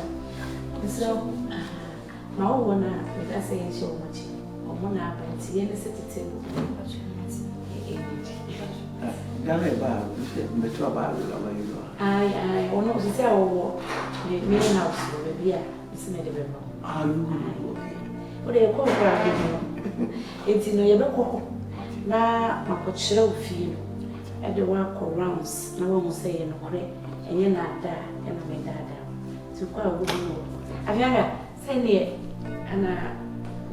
So ma o wona me da se yen show mo chi. Mona abenti ye ne setete dale ba mbeto ba la ba yo ai ono sisi awo me na uso be bia isi me de be no o de ko kra bi no enti no ye be ko na makochira ofi no e de wa ko rounds na wo mo se ye no kore enye na ada e no me dada ti ko awo no afianga sai ne ana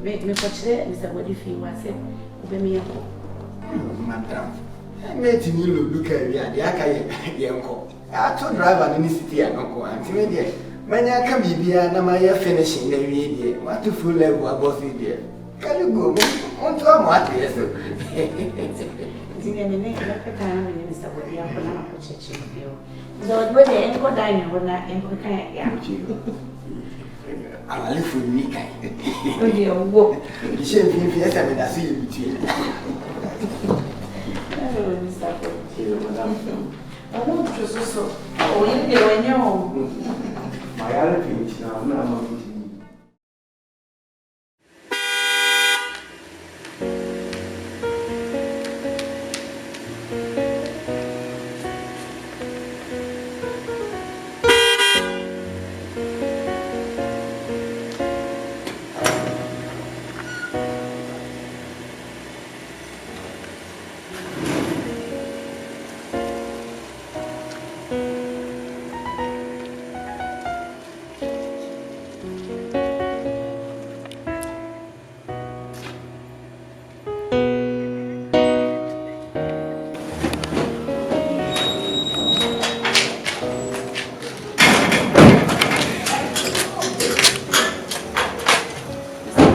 me kochire mi se wodi fi wa se obe me yako madam me ti ni lo duka wi ade aka ye nko a to driver ni city ya nko anti me de manya ka bibia na ma ya finishing na wi de what to full level above de can you go on to am at yes zinga ne ka ka na me mi se wodi ya ko na ko cheche bio zo wodi de enko dani wona enko kan ya awale fo ni kai o de owo di se fi esa me da si you ti mi sa ko ti madam o so o yin de wenyo ma ya le fi na ma mi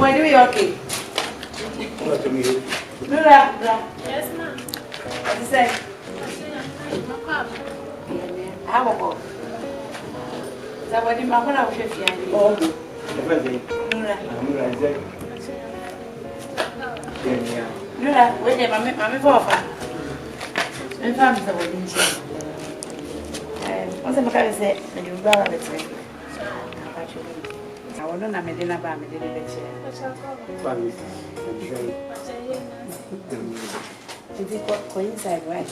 Someone do you okay? Nura. Yes, ma'am. What you say? How about? Somebody ma kona ushefia ni. Oh. Nura. Yeah. Nura, wewe mami fofa. Mfa msabodi nje. Onse makabese ndio baba betre. Awono na medena ba medena beche. Family. Ndio kwa inside right.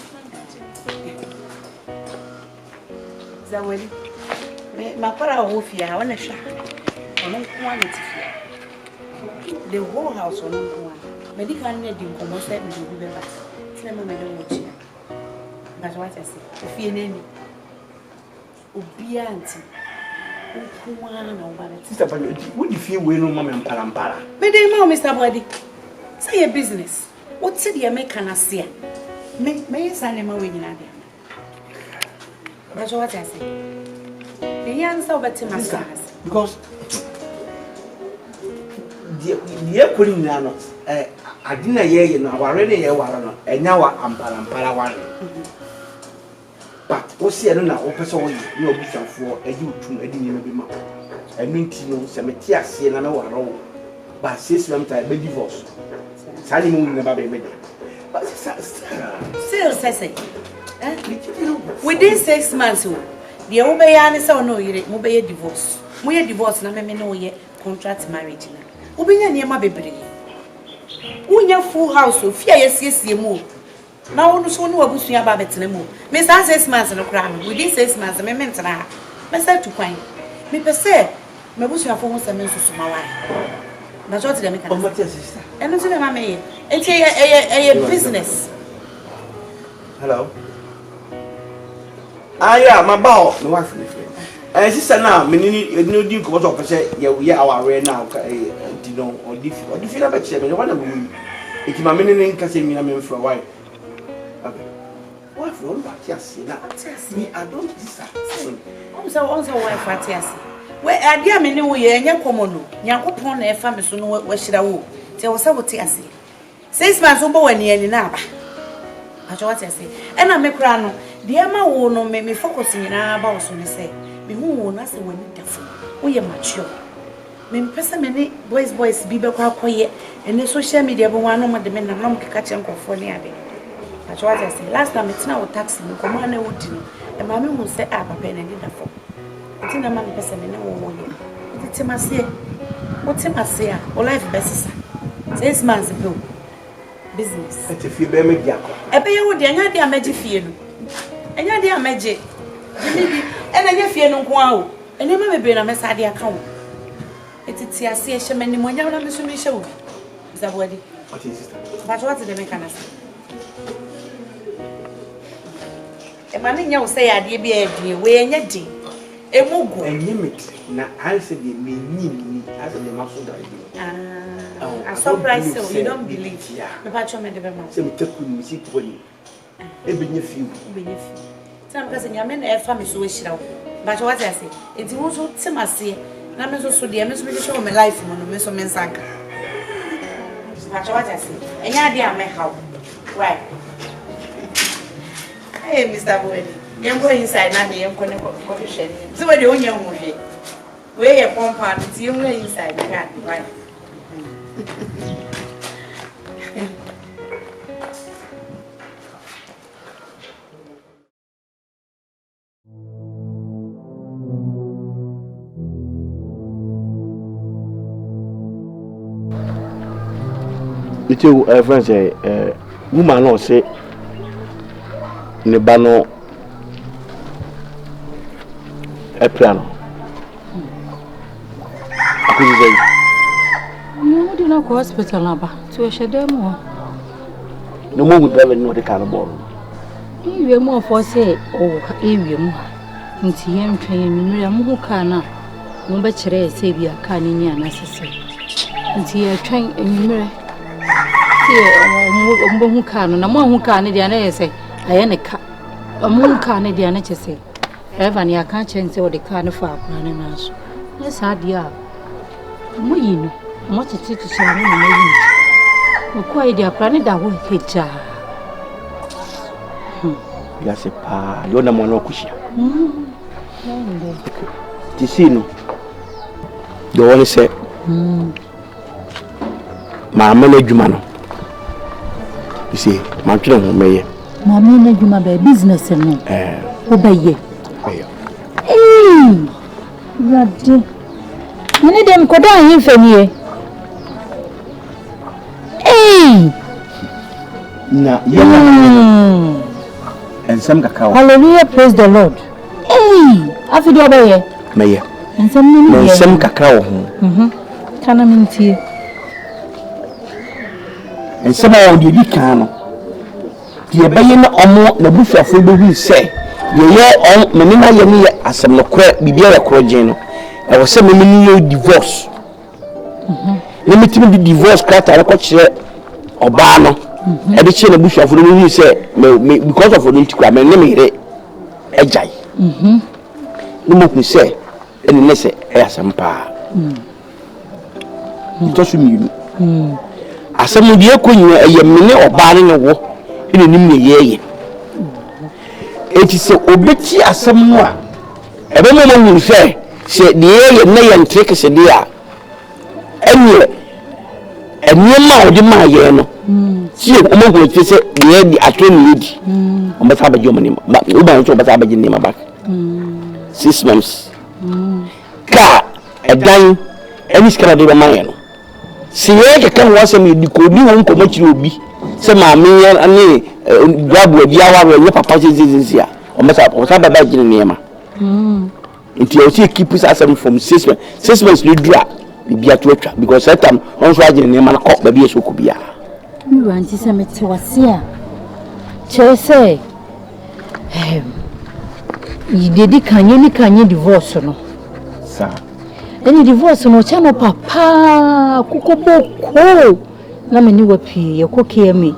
Zaweli. Makora ofia wana sha. Ona kwa netifia. The whole house on one. Medical need you come outside and do better. Tell me medon watch. That's what I say. Ofia neni. Obia anti. Okuwana na ubale. Sister, but what if you win no mama mpalampala? Me dey ma Mr. Body. Say your business. What said you make an asia? Me say ma we nyina dey. That's what I say. The answer over to my stars. Because the calling now, I didn't hear no, already hear one, and now I'm Palampala one. But what's the other person you be for a you to a dinner be mouth? I mean, no, Sametia, see another one, but 6 months I be divorced. Sally Moon never be ready. But Still, Sassy. Within 6 months, the Obeyan is no, you obey a divorce. We are divorced, no, me no yet contract marriage. Obeyan near my baby. We have full house, so fear yes, you move. Now, no sooner will push your babbit in the moon. Miss 6 months in a crime. Within 6 months, I meant and I. Myself to find. Me per se, my bush have almost a means to my wife. That's what they make a sister. And until I may, it's a business. Hello. Ah, yeah, my bow, my wife. And sister now, me no do go to say, yeah, our way now, you know, or if you never check me, one of you. It's my meaning, Casimir, for a while. What for? Yes, me, I don't decide. Also, wife, what yes. Where I dear me know ye, and Yakomono, Yakopon, a family soon, where should I walk? Tell us what I see. 6 months over when ye in Naba. That's what I say. And I make rano. The Ama will not make me focusing in our boss when I say, me who will not say when it does. We are mature. Me person many boys, be back quiet, and the social media, but one of the men and long catch and go for near day. That's what I say. Last time it's now taxi, no command a wood, and mammy will say up a pen and dinner for. It's in a man person in a woman. It's him, I say. What's him, I say? Or life best. 6 months ago. Business. It's a few baby. I pay you with the idea magic fear. And your dear magic. And I get fear no wow. And you may be a mess idea account. It's a session many more young than the show. Is that what it is? But what's the mechanism? A man you say I did be a dear way and yet dear. A mugu and limit. Now I said you mean me as a muscle idea. I'm surprised so you don't believe. Yeah. The patron made the man. Some took music for you. A benefit. Some cousin Yaman a family so wish out. But what I say, it's also Timasi. Names also the MS will show my life on the Miss Mensaka. But what I say, and idea may help. Right. Hey, Mr. Boyd, you're going inside now. The young connection. So, what do you young movie? Where your pump part is you inside the cat, right? It's your friends, woman, no say, Nebano a piano. No, do not go hospital number to a shadow more. No more would ever know the cannibal. You are more for say, oh, avium. Into him train, Miriam Kana, no better save your canny and necessary. Into your train in mirror. Who can, and a more who can, the say, I am a cat. A moon can, the another say. Evan, can't change all the kind of far running us. Yes, I dear. We know. Much to teach you. Quite the planet that will hit her. Yes, you're the monocusia. Ticino. You only say, my management. You see, my children may. My management by business and obey ye. Raddy. Many them could die in for me. Now, and some cacao. Hallelujah, praise the Lord. I feel obey. Mayor. And some cacao. Can I mean to you? And somehow you can. The baying or more the bush of food will say, Ye Menina Yami as some crap be a crogeno. I was some divorce. Limiting the divorce cut and a coach or banner. And the chain of bush of food will say, because of the crime and name it a jay. No more say, and the next air some power. It was me. As some of the queen a minute or banning a war. In the name it is so obeti as someone. Every moment will say, the air may and take us a dear. And you know the my see a woman will say, the air the attorney lady. But have a Germany, but you don't know about a name back. 6 months. Car, a dime, any scar of mine. See, I can watch me, the could be one commit you be. Some are me and grab with the hour when your papa is here. Or must have a bad name. Until you see keep us from 6 months. 6 months you drop be a twitcher because that time on Friday name and cock baby so could be. You anti-Semitic was here. Say, you did can you divorce or no? Sir. Any divorce no channel papa, cocoa. Na me ni wapi ye koke me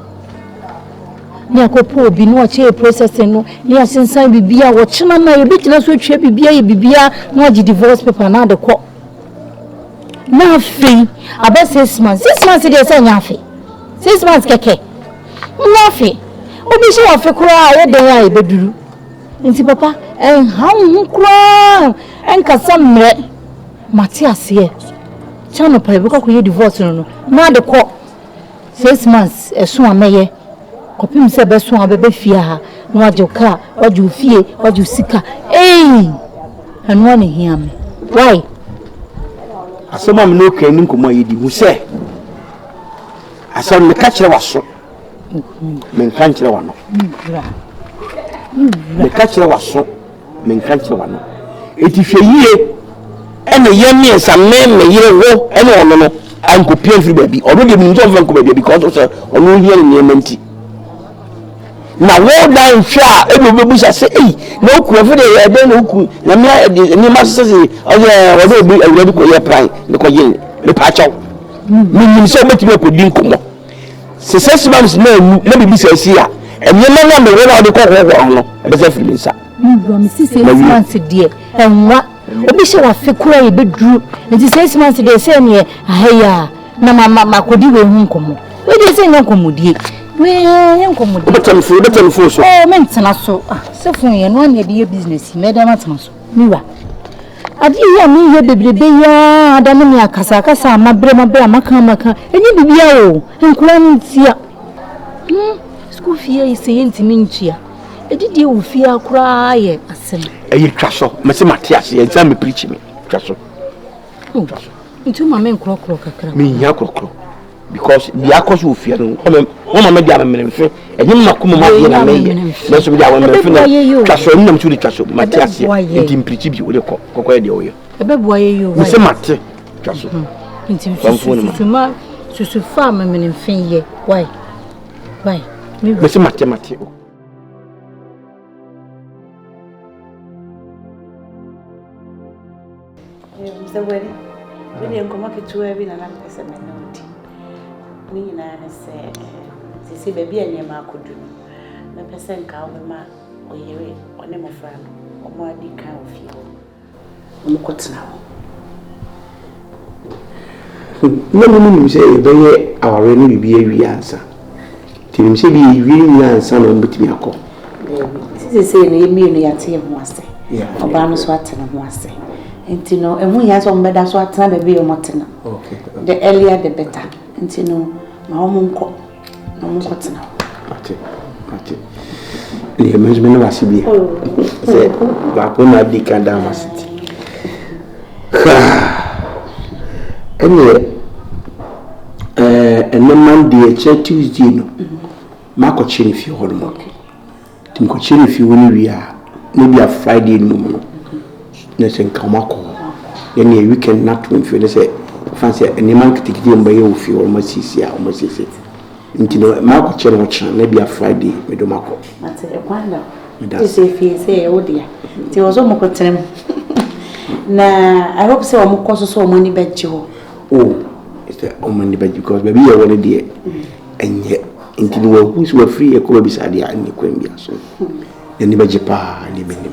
ni akopo obi no che process no ni asensan bibia wo chena na ye bitina so twa bibia ye bibia na agi divorce paper na de ko na fi aba 6 months dey say nya fi 6 months keke na fi obi she wa fi kura ye den ya e beduru nti papa ha hu kura kasa mre Matias ye chano pa be ko ye divorce no na de ko 6 months so ameye kopim se be so abebe fia ha no ajoka oju fie oju sika anu ani hia me why asoma me no kan nkomo yedi hu se asam me ka kire waso me kan kire wano me ka kire waso me kan kire wano eti hwe yie ene yemi ensame me yire wo ene ono no anko pien free baby already me nzo fanko baby because of ono here ni emanti na wo dan hwa ebe bebusa say na oku efe de ya de na oku na me ni ma say o de obi awurade ko ye plan ne ko ye me pa chaw me so beti me ko din komo se 6 months na bibi say si a enye na me wo na de ko ho no ebe say free nsa me si 6 months die enwa obi she wa fekura ye bedru nti 6 months dey say ne ahaya na mama kodi we hu nkomo we dey say nkomo die we nkomo die betel fu so mentena so se fun ye no na dey business me dey matena so niwa adi ya mi ye bebrebe ya adamu ni akasa mabre maka enyi bibia o nkura ntia school fee is say ntimi ntia edidi wo fie akura ye asem twaso mese Matias ye nza me preach me twaso ntu mama nkrokro kakra me nya krokro because the akos wo fie no wo mama dia me mfe enyim na kuma ma ye na me na so dia wo me mfe no twaso ni nam tu twaso Matias ye nti preach bi wo de kokko ye de wo ye ebeboa ye yo mese Mate twaso nti susu fa me mfe ye why mese Mate Mr. Weddy, when you come up to every and I'm a minority. Me and I say, baby, and your ma could do. My person cow, ma, or you or name of friend, or more deep kind of you. Look what's now. no say be our really be a answer. Tim say be really answer no betimi akọ. This say no emi no yate ho ase. Oba no so atena ho ase. Enti no ehu ya so mbeda so atena be be o motena. Okay. The earlier the better. Enti no ma o monko. Na mo kotena. Ate. Le management no wasibi. Say ba ko na di kan da masiti. Anyway, and Monday, Tuesday, no. Marco Chin if you hold them. Tim Cochin if you win, we are maybe a Friday no. Nothing come up. Then a weekend not to feel say, fancy any man can take him by you if you almost see it. Into Marco Chin watch, maybe a Friday, with Marco. That's a wonder. This if he say, oh dear, there was almost time. Na I hope so mo koso so money bet you. Oh, it's the money bet because baby you want there. And yet into the work who were free e ko beside ya ni kwembia so. Ni ba jepa ni benim.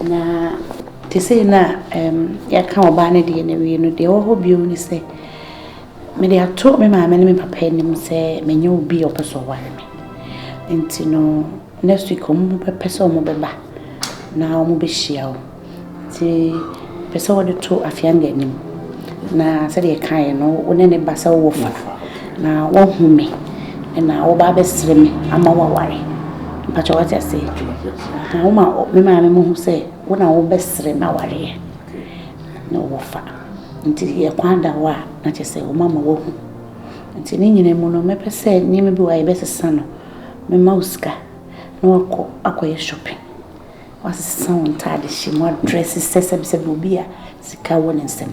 Na te say na ya ka oba na de na we no de wo bio ni say me de ato me ma me papa nim say me nye obi opeso ware me. Enti no next week mo pese mo beba na mo be hia o. Ti pesa wode to afianga nim na se de kan no wone ne basa wo fa na wo hume na wo ba besre me ama wa ware mpacho what I say ha wo ma me ma me hu se wo na wo besre ma ware no wo fa nti ye kwanda wa na che se wo mama wo hu nti ni nyine mu no me pese ni me bi wa ye besesa no me ma uska no akoye shopping was sound tired she more dresses sese bia sika won nsem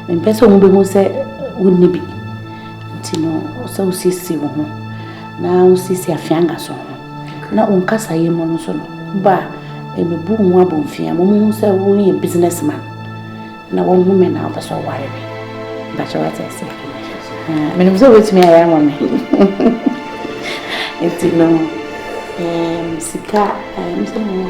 me pese wo be hu se wonni bi ntino so usisi wo ho na usisi afianga so na unkasa yemo no so no ba emebu hu abonfia mo hu se wo ye businessman na wo hu me na oba so ware ba cho what I say me no so wetimi aya mo me ntino sika msemo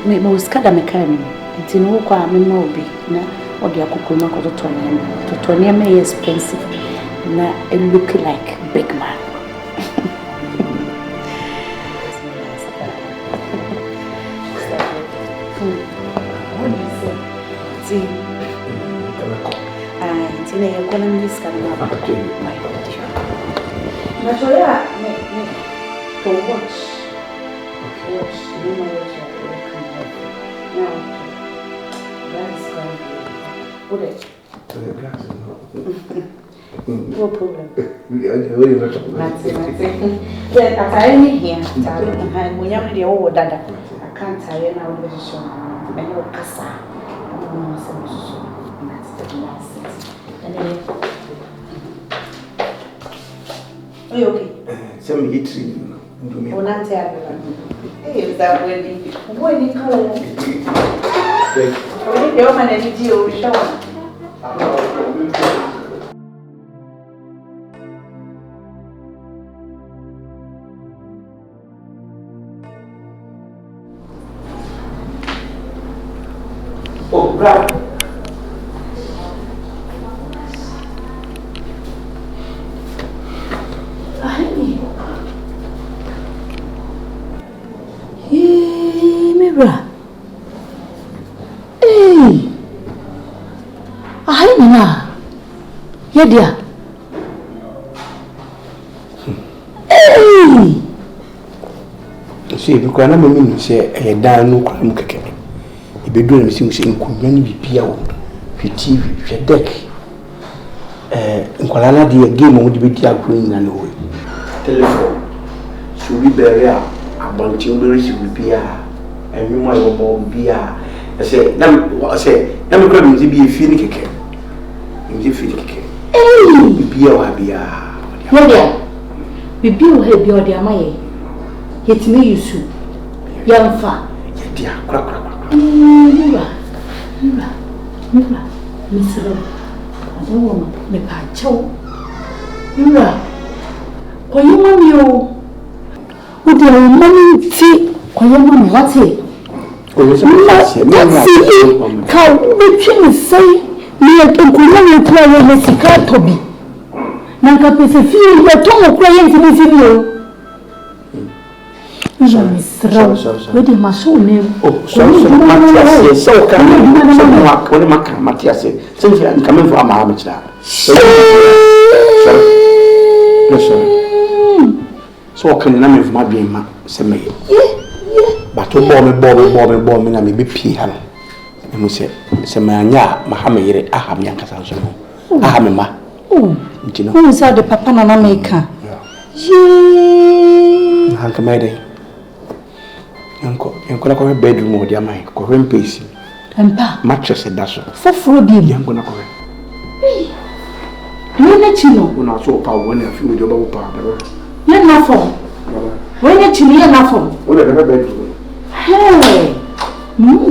me uskada mekani ntino kwa mema obi na odi akokoma ko totonia me expensive na it look like big man tina ya kona miska na na choya me to watch you know what now that's what it no problem that's it yeah I am here and when you dey o dada I can't tire now the show and you kasa that's the last and then are you okay some hitri Una te abela. Eh, that wedding. Wedding color. Wedding yo man any dio show. Oh, right. Mira. Hey. Ahina. Yadia. Hey. See, because na me say e dan no kwa mu keke. E be do na me say nkunya ni bibia wo. Fi TV, fi deck. Nkwala na de game mo de be di agro nyina no we. Telephone. So we bury a abonti o be receive bibia. And you might want to be a say, let me grab him to be a feeling kicker. You feel kicker. Hey, be a wabia. Yadia. We build her beyond their money. Yet me you sue. Young fa. Dear, crack. Mira. Miss Rob. I don't want me pacho. Mira. Why you want you? Would you money tea? Why you want what's it? Oh, yes, Ka between say me ye nkuru ye kura ye sika tobi na kapese fi ye tomo kura ye ntimi video Wadi maso ne Matias so kan Matias since you coming for Amahamitra so can na me for my dream ma se me but to bomb me na me be pie ha no me se me anya Mahamire aha me yankasa so no aha me ma ntino who said the papa na make hanka me dey Yanko na kwa bedroom odi amai ko rempesi empa mattress daso foforo bi yanko na kwa Wene chino una so pa wona fi me do ba pa ye na fo wene chino ye na fo o de bedroom hey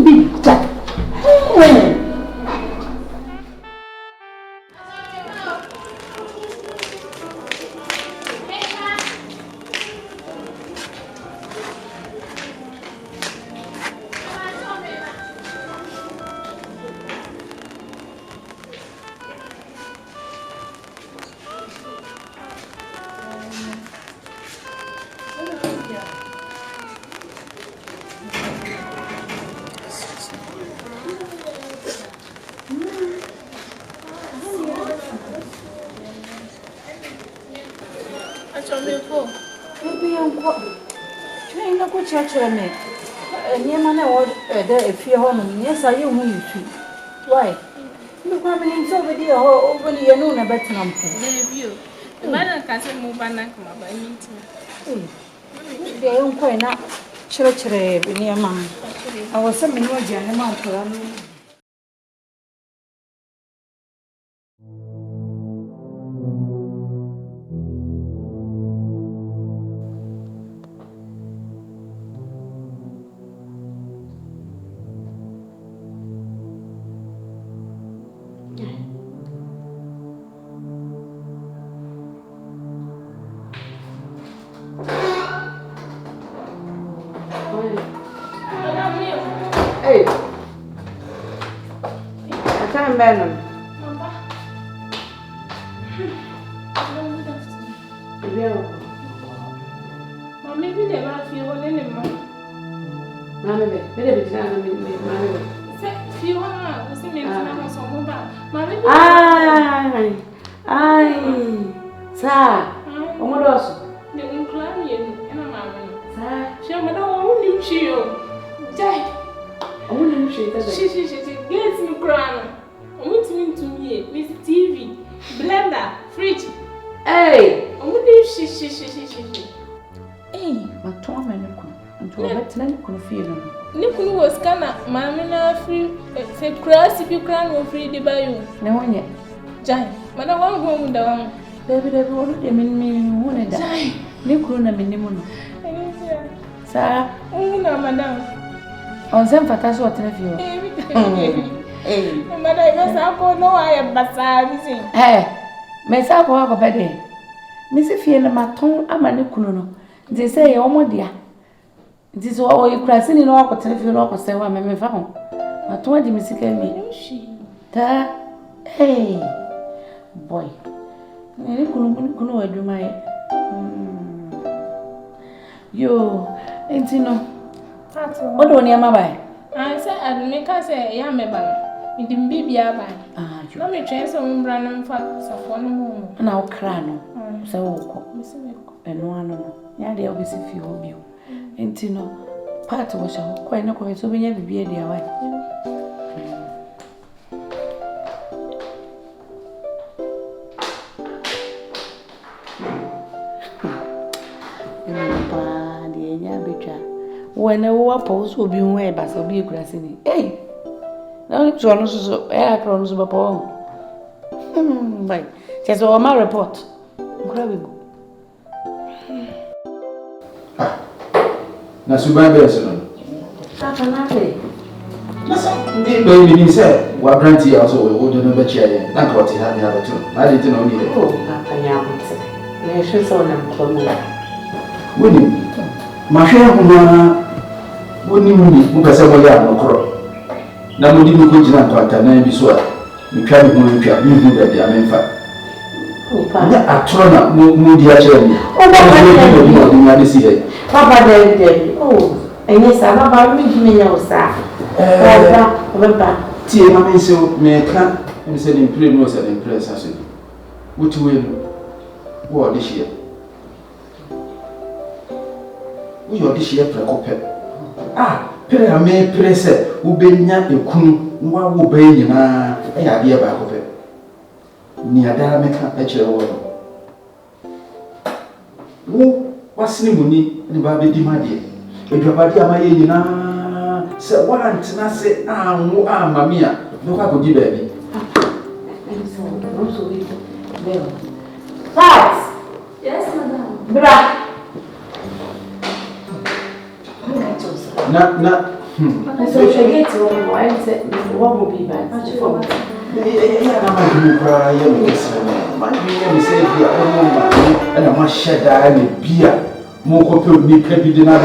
bi ta hey Why? Look, I'm in so video over the noon a better number. The man can't move back by meeting. They don't quite not church near mine. I was some more gentleman for Hey, I can't bear them. Maybe they might feel one anymore. Mamma, maybe it's not me. Few was the man so mobile. Mammy, aye, sir. Oh, my gosh. The Unclarian and a mamma. Sir, she had only chill. Jai. Only she gets me crying. I want to me, Miss TV, blender, fridge. Hey, only she. Hey, but Tom and Nick could feel. Nick was kinda, mamma, free, say, cross if you can go free the bayou. No one yet. Jai, but I won't go down. Baby, they won't mean one and die. Nick couldn't have been the Sir, oh, no, madame. On some fantastic what if you. Hey, madame, I go no, I am Bassam. Hey, Miss Alcohol by day. Missy Fiona Maton, I'm a Nicuno. They say, oh, my dear. This is all you crossing in all, but if you look or say, what I found. I told you, Miss Kelly. Hey, boy. I couldn't do my. You ain't you know. What do you mean? I said, I'd make us a yammer. We didn't be by. Let me train some random facts of one and I'll cry so and one. Yeah, they always if you hope you. Ain't you know. Part was quite not quite so we never be a dear wife. When a war post will be away, but so be a grassy. Hey, now it's one so air crowns of a poem. By just all my report. Grabbing. Nasuba baby said, what granty also will do no chair, not what he had the other two. I didn't know either. Oh, Papa Yamut. I should saw them come. Winnie, my share Winnie, who has a way out of crop. Now, we didn't go to Antana and be swear. me try to move here, you do that, I mean, I turn up, move the actually. Oh, what is it? Papa, there, oh, and yes, I'm about me, no, sir. Tea, I mean, so may I can't, and said in play most and impress us. Which will what this year? We are this year, Precope. Ah, Pere, I may press it, who be not a coon, one will be in a idea back of it. Near Darameka, a chair water. What's the money in the baby demanded? If your body am I in say what and I say, mamma, look how good you baby. Right. Yes, madam. Bra. Not. So she gets why said what will be bad. And I must shut down a beer. More copy of me can be denied.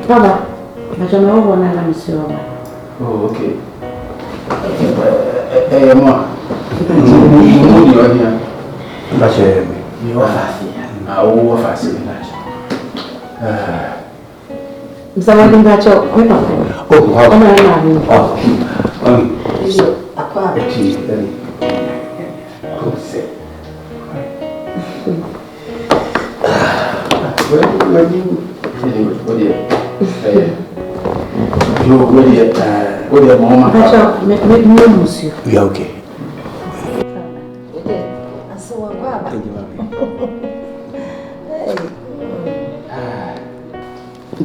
Baba, but I know one I'm sure. Oh, okay. Ma. You are here. But you are fast. I will fast. Someone got your oh, we are okay.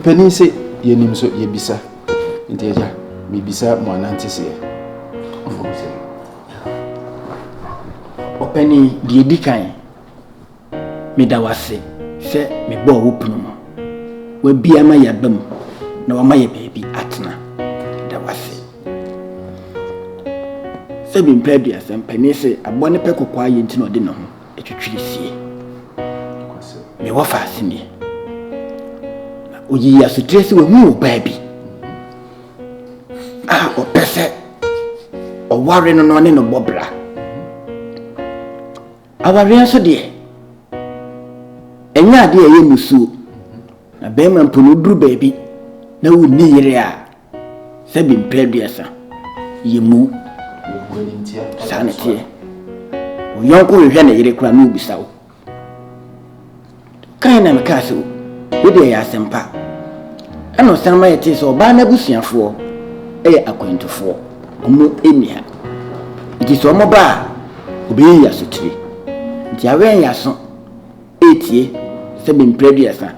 Penny say, ye name so ye bisa. Inteja, me bisa Monanti say. Penny, the Dickine. Me da wase, say me bo open. We be a my bum, no my baby atna. Da wase. Sabin previous and Penny say, a bonnet peco quiet no dinner. It should see. Me wa fascinating. Oyi asutresi we hu baby o pese o ware no ne no bobra aware nso de enya de ye musu na be man punu duru baby na wo ni yire a se bi mpredesa yemu sanete o yonko hwe na yire kura no bisa wo kan na me ka so wode ya sempa ano sanma yete so ba na busuafo akwentofo omo emia iti so mo ba obi ya sotiri nti awen ya so etie se bi mpredesa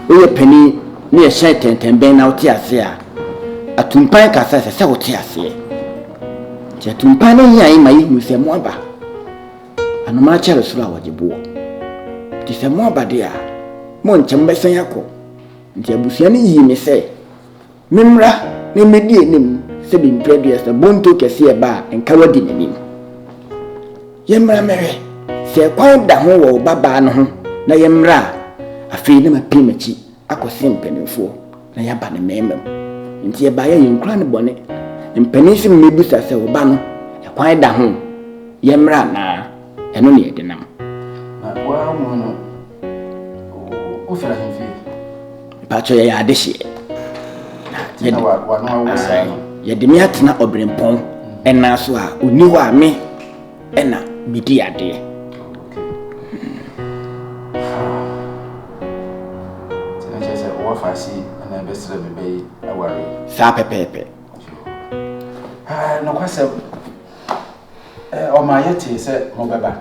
oye pani ne ye hye tenten na wote ase a atumpan kasa se wote ase ti atumpan ne yan ma yi se mo aba anoma chere so a wajebo ti se mo aba de a mo nchem besan yakọ nti abusia ne yi me se memra ne medi enim se bi mpredesa bonto kese e ba enka wadi nenim yemra mere se kwan da ho wo baba no ho na yemra afi ne mapimachi akose mpanimfo na yaba ne memem nti e ba ye nkura ne bone mpanisi mebusa se wo ba no e kwan da ho yemra na eno ne edenam na wa mo no o fera himfi pacho ya adehye na wa no wa sa ye de mi atena obrempon ena so a oni wa me ena midi ade fasi na besra bebe awari sa pepepe no kwase o ma yete se mo beba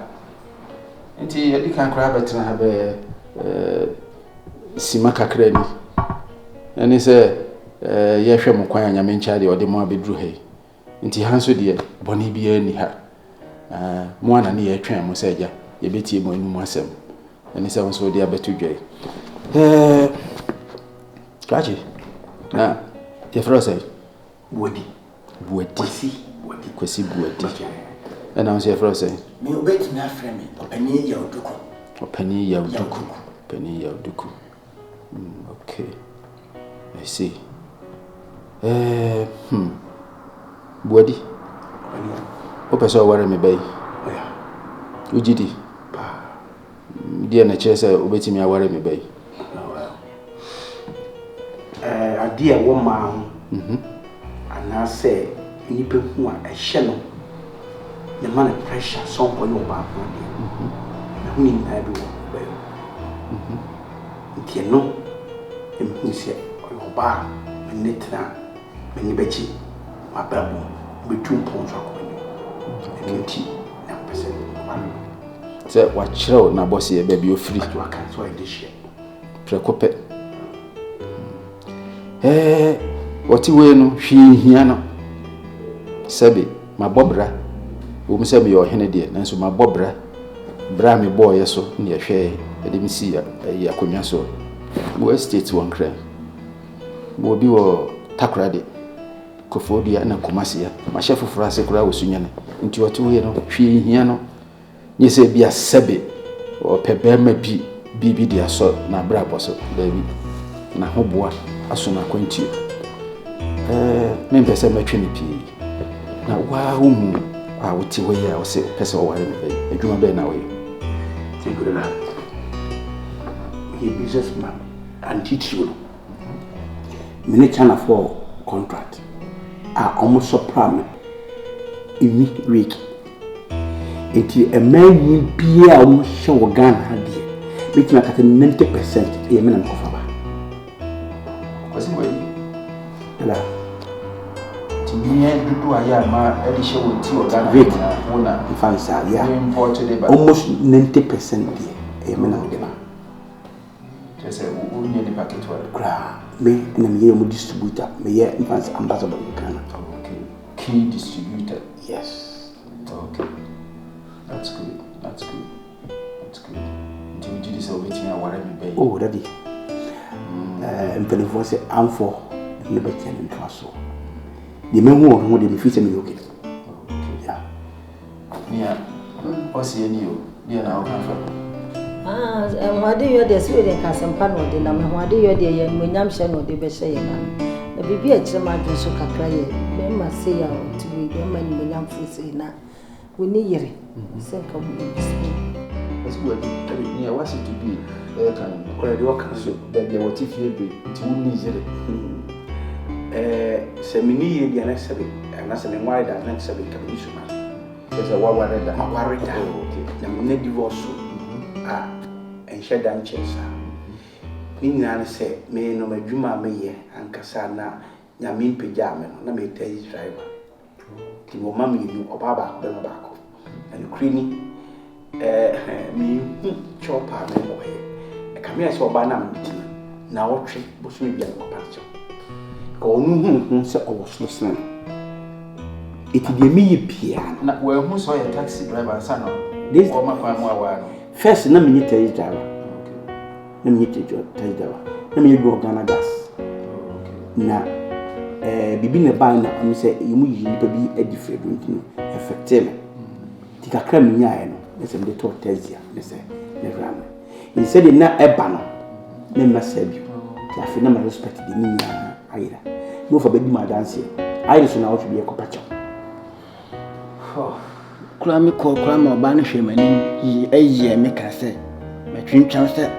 nti yedi kan kra betra ha be sima kakra ni ani se ye hwe mo kwan anyame ncha de ode mo abedru he nti hanso de boni bia ni ha mo ana ne ye twen mo seja ye betie mo enu asem ani se wonso de abetu dwai kaji na ye frose Buodi kwesi buodi na wonso ye frose me obeti na frame opani ya oduko okay I see buodi o peso ware me bay ujidi dia na chese obeti mi aware me bay adia wo ma ana se nipa hu a ehye no the man pressure so ko yo ba ko dia na hu ni na bi wo ba yo nti no em hu se yo ba ni tra ni bechi ma brabo betum pon so ko ni nti na pese se wa chiro na boss ye ba bi ofiri to aka so I dey share prekope oti we no hwi hia no sabe mabobra wo mse me yo hene de nanso mabobra bra me boy so ne ye hwe de mi si ya akonwa so wo estate won kra wo bi wo takrade kofodia na komasia ma chef frase kura wo sunya ne nti oti we no hwi hia no nye se bia sabe o pebema bi dia so na bra boso baby na hoboa aso na kwantio me pese matwe ni pi na wa hu a wuti we ya o se pese o ware me be adwuma be na we say good na he businessman and teach you many channel for contract almost surprise in week enti a man bia o show Ghana hadie metima kata 90% e me na mkofa ba kwasi we la tinye dudu aya ma edi show ti o Ghana na wona fansa ya imported ba almost 90% e me na de ba just o nye ni packet wa kra me na me ye mo distributor me ye fansa ambassador in Ghana. Okay, key distributor. Yes. Okay, that's good. Do you do this over here? What have you paid? Oh, daddy. And for the voice, I'm for liberty and castle. The men who are the feet and okay. Yeah. Yeah. What's the new? Yeah, now come from. And what do you do? Sweden Casampan or the Nam, what do you do? And when I'm sure no, they be saying, the baby at Chama do so cry. They must say out to be them and when I'm free now. We need it. Say, come That's good. Yeah, what's it to be? Can work so that they were if you be to need it. Semini, the next seven, and as a wide and next seven can be so much. There's a war that I worry. The minute divorce and shed down chesa. Nina say, me no me juma me and Cassana, Yamin Pijama, no me tell his driver. Timo mammy, you or Baba, Benobacco, and Creamy, me chopper, me. A camera saw Banam, now what trick was me young pasture. Go no, so I was listening. It be me piano. Well, who saw a taxi driver, son? This or my family. First, let me tell you, Java. Let me tell you, let me go Ghana gas. Now, Bibina Bana, I say, you be a different effective. Take a creme in your let's say, the talk tells you, let's say, the ram. He said, not a banner. Let me save you. I feel no respect the Nina either. No for baby, my dance. I just know how to be a copacho. Crime call crime or banish him and ye a year make us say, my dream chance a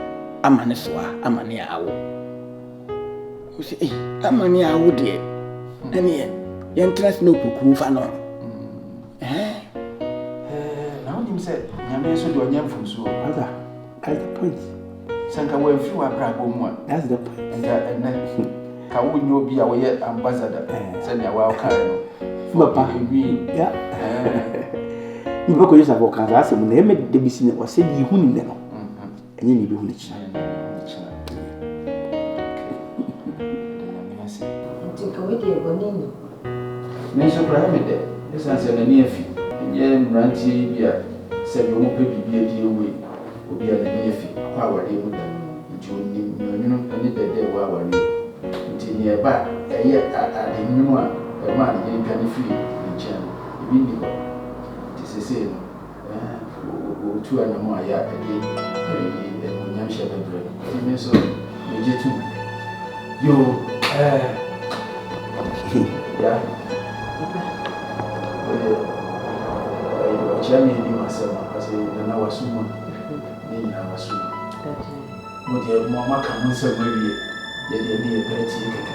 maniswa, a mania. You see, a mania would ye. And yet, you interest no cuckoo fan on. Now, him said, Yaman so do a yam from so. That's the point. Sanka were few a brag one. That's the point. And then, how would you be our ambassador? Send your wild car. Yeah. You go use a book and ask him, they made the business or said you who know. And you need to Take away the bonini. Mention Pramide, this answer the near fee. Yen Ranty be a 7 more baby be a dear way, will be a near fee, power they would you know, and the day while until nearby, a year at the new one, a man getting penny free in channel, the window. Tis the same. 2 and more yard a day, and young shepherd bread. So, Major 2. You, yeah. Jamie, you myself, as I was soon. Then I was soon. What your mamma come on so very, yet there be a better ticket.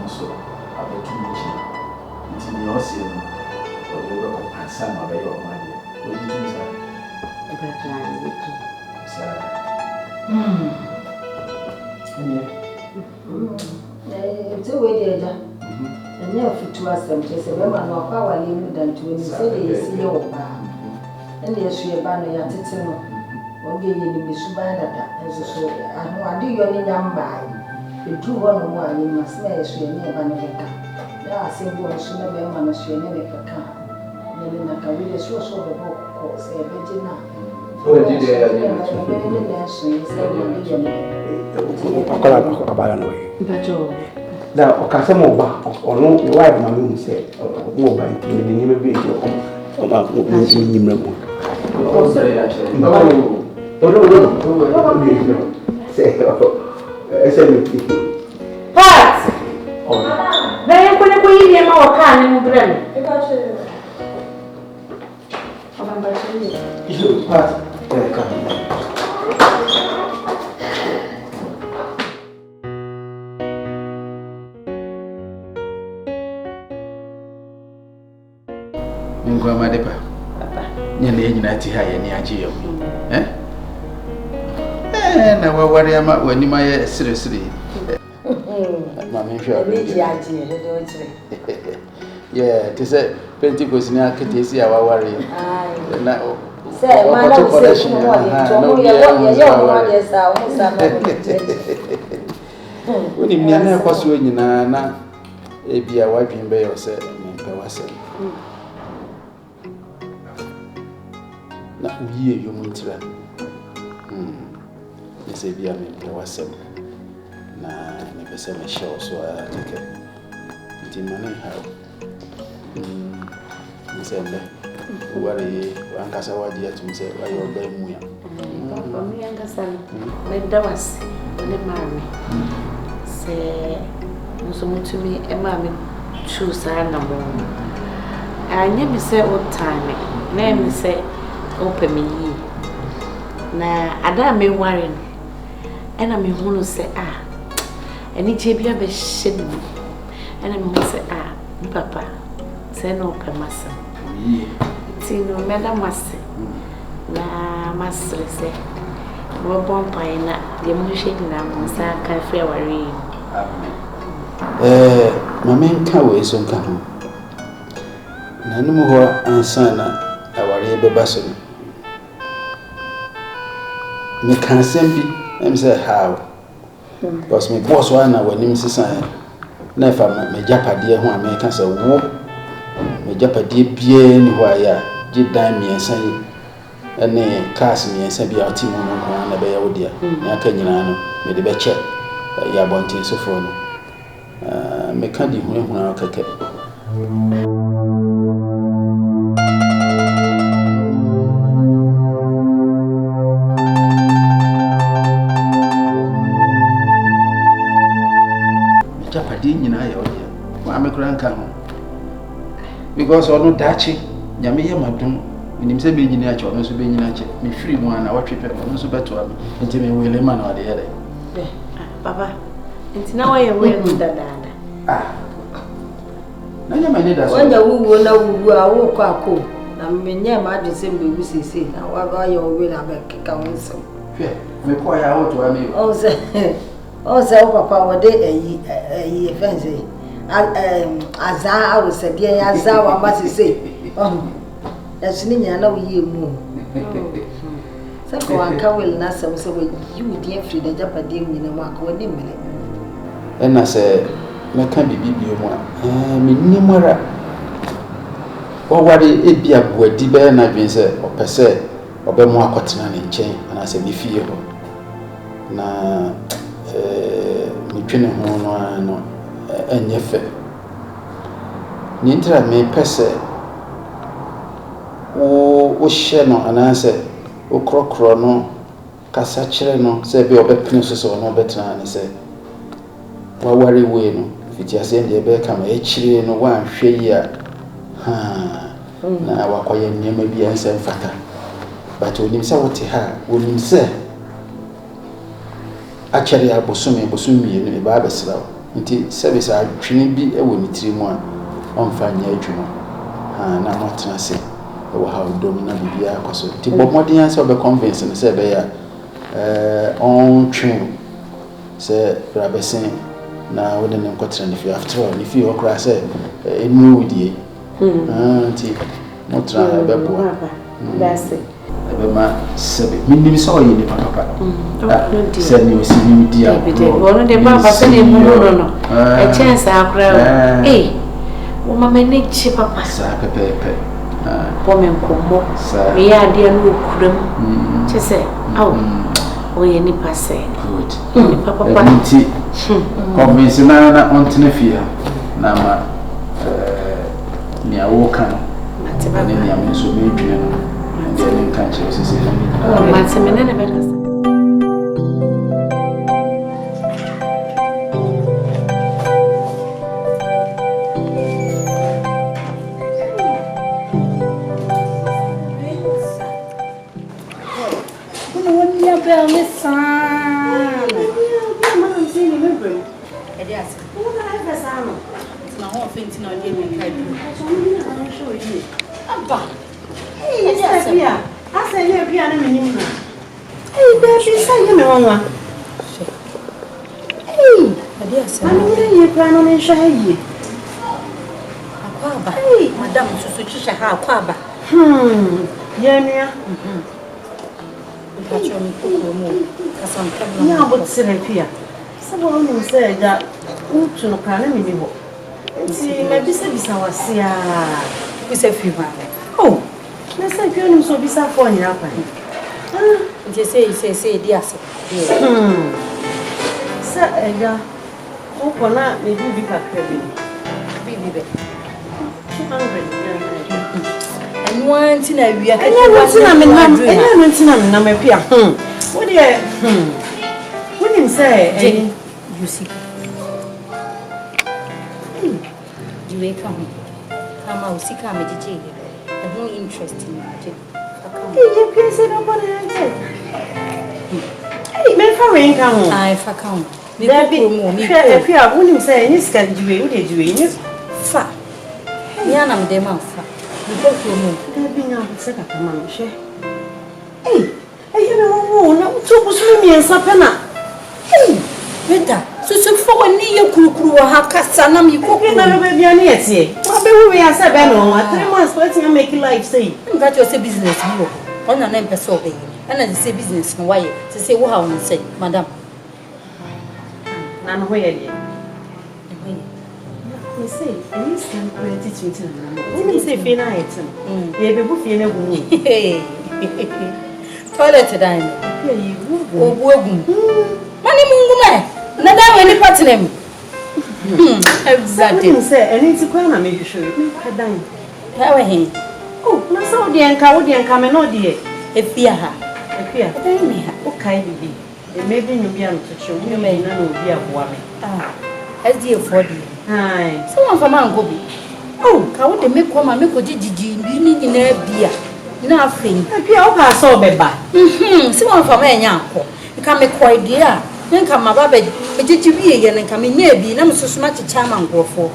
So, about 2 minutes. It's in your sin, or you will have some of your money. What did you say? It's a way there. And now for 2 hours, just a woman or power limit than to say they see your bar. And there's your banner at it. Or be in the Subana as a so. I know I do your young by. The 2 1 1 you must smash your near Banavita. There are simple sooner than one as your name for car. Then I can read a source of a book or say a virgin. Oh, did now, Ocasamo, or no, your wife, my moon said, or by the name of it, or my minimum. Oh, What? Then you couldn't put in our car and bring. You pass. Grandma Depa, nearly United High and Yagio. Eh? And I will worry about when you might seriously. Mammy, yeah, to say Pentecost in Arcatisi, our worry. Say, my when you never was winning, Nana, a be a wiping bay or said, na uye yo muntira nse bia me pe wasem na ne pese me show so a take ti mane ha nse mbe wari wankasa wadi atumse wayo ba mu ya papa mi yankasa me dawas ne mami se muso mutumi e mami choose na mo anya mi se o time na mi se open me na ada me worry ena me hunu se eni je bia be hye ena me se papa se no open masa ti no me da mase na masre se bo bon paina de mu hye na mo sa ka fe worry mama nka we so nka ho na no ho ansana aware beba so me can send be em say how because me boss one na wanim sisan na fa me japade ho a me ka say wo me japade bie ni ho aya gi dan mi ensan ene cars mi ensan bi ati mo no na be ya wodia na ka nyina no me de be che ya bontin so fo no me ka di hu na keke because onu dachi nyame ye madum nim se be nyina acho no so be nyina ache me free mu ana watwepe no so beto am enti me wele ma na wade yede papa enti na waye we no dada na nyama ne da so wanya wuwo na wuwo a wo kwa ko na me nya ma de se be wu sese na wa ba ye we na be keka wonso me ko ya wo to ami o se papa wode eyi fense aza awusebia ya aza wa masese dasini nya na wuye mu sako aka wel na sam se we you dey free the japade nyina mu aka woni mele ena se meka bibi bio mu me nimara waware ebia buadi be na dwen se opese obemu akotena ne nchen ana se me fie ho na me twene ho no enye fe ni ntra me pese o hye no ana se o krokro no kasa kire no se be obepene so no betena ne se waware we no fiti ase nde be kama e kire no wan hwe yi a na wakoye nyema bi ansa mfata but onim se wote ha onim se akere abosome mienu e ba besra nti service atwene bi e woni tirimu a onfanya adwuma na motena se e wo ha dom na bibia akoso ti bomodin ansa obe convince ne se be ya on twu se rabesen na wode ne nkotra ne fi after all ne fi okra se enu wudie nti motra bebo that's it ebema sebe minnim so yi ni papa se ni osini di a ono de baba se ne mu no a chance akra wo mama ne chi papa sa pepe po men komo me ya de no okuram che se aw o ye ni passe good papa nti convince na ontene fia na ma ni awo kan na ni am so me dwene no ndi ni kan che sese no ma se me ne be Madam susu chisha ha kwaba yenua kacho mi kukumu kasampa ya botsere pia sabo no se ja utu no kana mi ni ho ti ma bisa wasia bisa fiwa na se pia no so bisa fo nyina kwa nje se di ase sa ega ko na me bi kakra bi be Wanti na wia ka wanti na na me pia wo de wonim say you see diwe ka ho kama usika me jeje e no interest in je you can say no body me fa wen ka ho ai fa ka ho me ko mo mi pia wonim say ni ska diwe wo de diwe ni fa ni ana me dem afa because you know be now se ka kama no she you know na to busumi mi ensa pena beta so for ni ye kurukuru wa hakasa na mi ko na lo be bia ni etie ma be wu ya se be no 3 months for it make life say nga to say business mo ona na mpesa obe ana the say business no why say wo ha won say madam na no ho ye you say any stand quality treating na say fe na item ye be bu fe na gu toilet dine ye yi ogu mani mungu me na da we ni partner exactly say any ti kwa na me show you ka dan ha we hin na so de enka me no de efia ha dan ni ha o kai bibi e me bi nyum bia no to chew ni me na no bi aboa me SD for the hai someone from anko bi ka wo de me ko ma me ko jijiji ni nyina bia na afin pia o ka so beba someone from enya anko ka me ko idea nka maba be jijiji ye nka me nya bi na msusuma chicha mangofo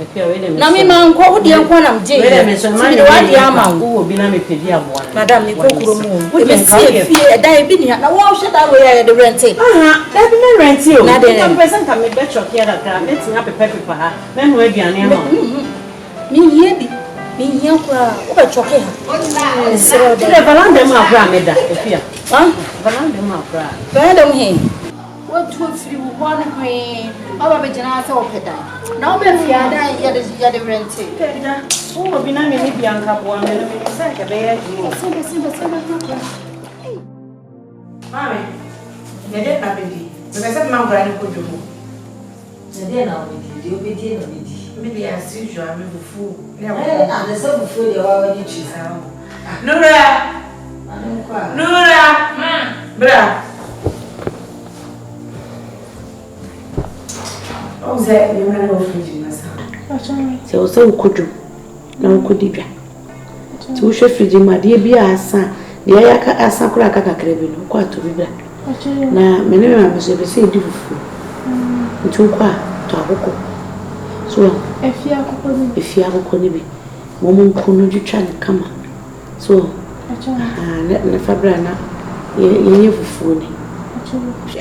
na me manko wo de enko na mje we me so ma ni wa de ama wo bi na me pedi aboa madam ni kokuro mu wo de sie fie da bi ni na wo hwe da we ya de rent da bi me rent o na de person ka me be choke ya da me tin pepe ha me no aduane ama mi ye bi mi nya kwa wo be choke ha sero de balanda ma kwa me da efia balanda ma kwa balanda mu he what to free one queen Aba be jina asa opeda. Na obe fia dan ya de rente. Peda. O bi na me ni bianca boa me no me say ke be ya ji. Simba. Mami. Ne de na bebi. Me say ma ngura ni kojomo. Ne de na obedi, obedi na obedi. Me dey as usual me bufu. Na de so bufu de wa wa ni chi. Nura. Bra. Oze me na no friji masa. Se o se ukojo na ukodi bia. Ti wo hwe friji ma de bia asa. De ya ka asa kura ka kakra bi no kwa to bi bra. Na me ne ma se be se di fufu. Nti kwa to akoko. So efia akoko ni bi. Mo mo nkono twitwa ne kama. So na fabra na ye fufu ni.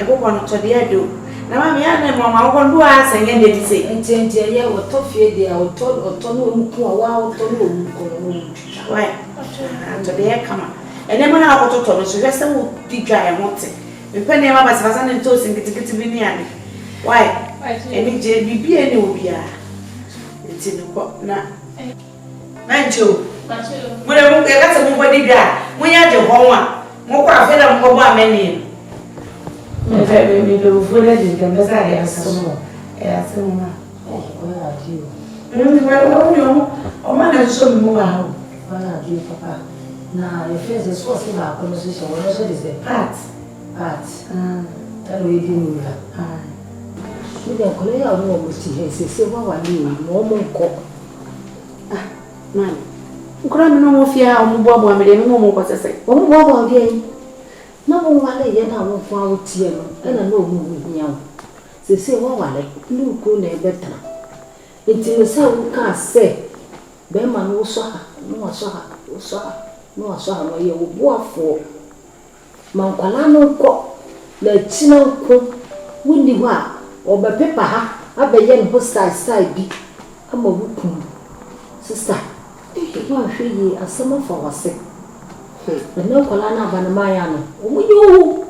Akoko no to de ado. Na mama ya na mama ko ndo asa nye de dise. Enti ye wo to fie de a wo to no muku a wa wo to no muku no. Why? To de kama. Ene mo na akoto to no so hwese wo di dwa e mote. Me pe ne ma ba se na nto sinkitikiti bi ni ade. Why? Eni je bibi eni obi a. Enti no ko na. Manjo. Mo le mo ka se mo ko di dwa. Mo nya je ho wa. Mo ko afa na mo bo ameni. Me lo vole di gambasa ya somo. Ya somo. Wa dio. O ma na so mi mo wa ha. Wa dio papa. Na your face is so simple conversation. What also is the part. That we didn't know. We don't call it our normal tea. Say what we need. Normal cook. Man. Nkura mi no mo fia o mo boabo amede mi mo ko sese. O mo boabo de. Na mo wale ye na wo fa wo tie no. E na no mu hia wo. Say what wale. Lu ko na e betra. Enti me say wo ka say. Be ma no so ha. No so ha. No aso ha no ye wo boafo mankwala no ko na china ko wundi ho a obepepa ha abeye no style bi ama wukun sister ma hweye asema for wase na kwala na ba na maya no omuyo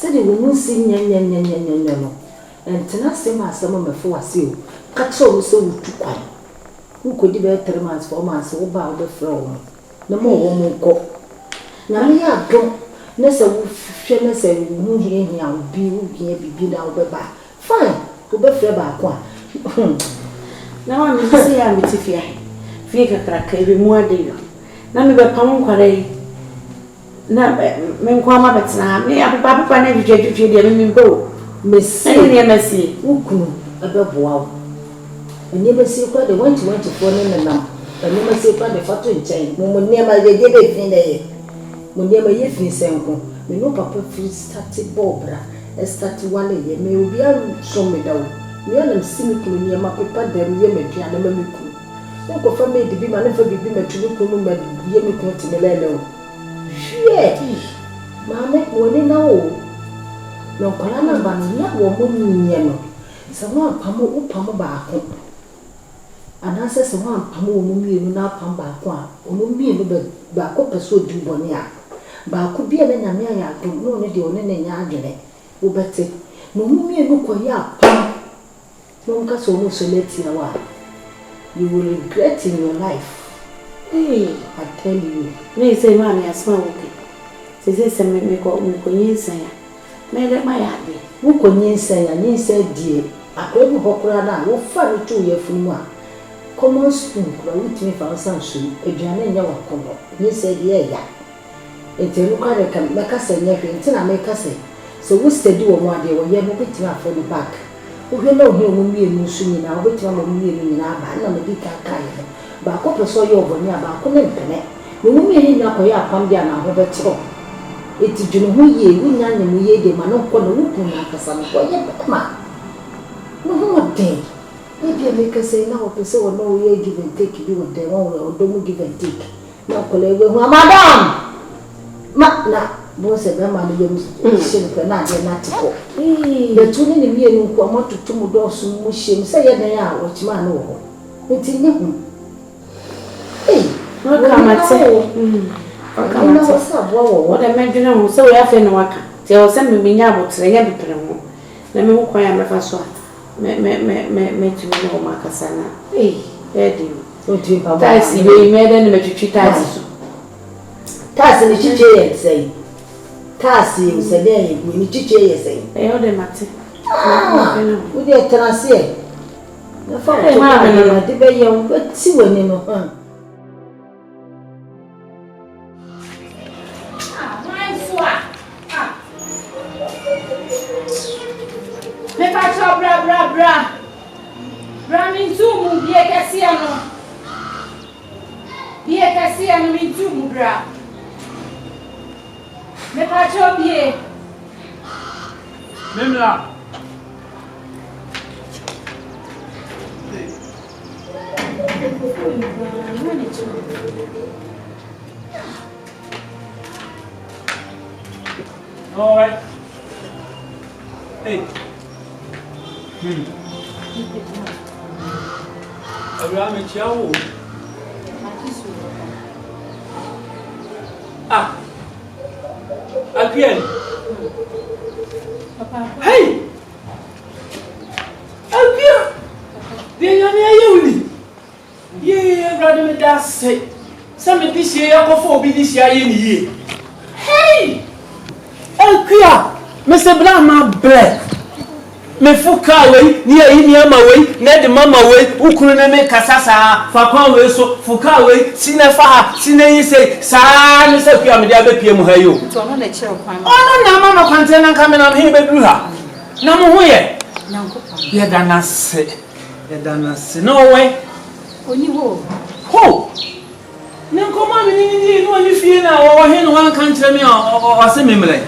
se de wo nsi nya no entina sema asema mefo wase o ka tso so wutu kwan ukodi be 3 months 4 months wo ba wo be from na mo wo mo ko na me ya do na se wo hwe na se wo hia obi wo hia bibi na wo be ba fine wo be frɛ ba ko na wa mi se ya mi tifia fie kakra ka bi mu ade yo na me be pam nkware na me nkwa ma betena me papa na dwedwe de me mbo me se ne mesi ukunu ebe boa Eni be si kwa de 2024 ne nam. Eni be si kwa de fatu nchen. Mo nema ye be fin de. Mo nema ye fin senko. Me no papa free start bobra. E start wale ye me obi aru so me dawo. Me anam simi kunu nema papa dem ye me piano me ku. Nko fa me de bi ma ne fa bibi me tunu kunu me ye me ku timelele o. Hwe. Ma me mo ni na o. No kwala na ba ni ya wo mo nyi no. Se mo pamo upamo ba ko. Anase se ho ampamo wo mienu na apam ba ko a ono mienu ba ko peso di boni a ba ko bia na nyame ya do no ne de one ne nya adwene wo bete no mienu ko ya apam no nka so no so leti na wa you will regret in your life. I tell you. Me say mami asma woke. Se me ko nyinsa ya. Me le ma ya de. Wo ko nyinsa ya nyinsa die. Akoro ho kora na wo fa no tu ye funu a. Common spoon kura witimi fa sanso aduane nya wakono ni se de ya etelu ka de kan meka se nya hwe ntina meka se so wo steady wo mo ade wo ye mo bitimi afọ the back wo hwe na ohwe mo mienu nsu ni na wo bitimi mo mienu ni na ba na me di ka kai ba ko peso ye oboni aba ko ne mpene mo mo mienu na ko ya apam dia na ho betro eti dwene ho ye wo nya nya mo ye de ma no ko no wo kun na kasa no ko ye ma no ho de. Maybe I make a say now, so no way give and take you with the one or don't give and take. Now, colleague, Madame! Na, both a man, you should not to go. The tuning in me and who want to two doors, mushim, say they are what man over. It's in you. Hey, come at say, what I mentioned, so I feel no work. Tell some me now, say, Na me ko ya me fa so me tumi no makasa na edi o ti pa ba taxi we me den me twitwi taxi so taxi ni chiche ye sei taxi o se de ni chiche ye sei o de mate o de transie na fa ko na de be ye o ti wani no Me faço bra. Bra me zoom, bia que assim ano. Bia que assim ano me zoom bra. Me faço bia. Mesmo lá. All right. Hey. Abraham, tchau. Again. Hey. Again. Dia ni ayuli. Yeah, brother, me that say. Some this year I go for be this year ni. Hey. Again. Mr. Brahma black. Me fuka we ni ayi ni ama we na de mama we ukuru na me kasasa fa kwa we so fuka we sine fa sine yi say sa ni se pia me dia be pie mu ha yo to no na kire kwan ono na mama kwante na nka me na he be duru ha na mo ho ye nyankopon ye da na se no we oni ho na ko ma me ni no ni fie na wo he no wan kan kire me o se memle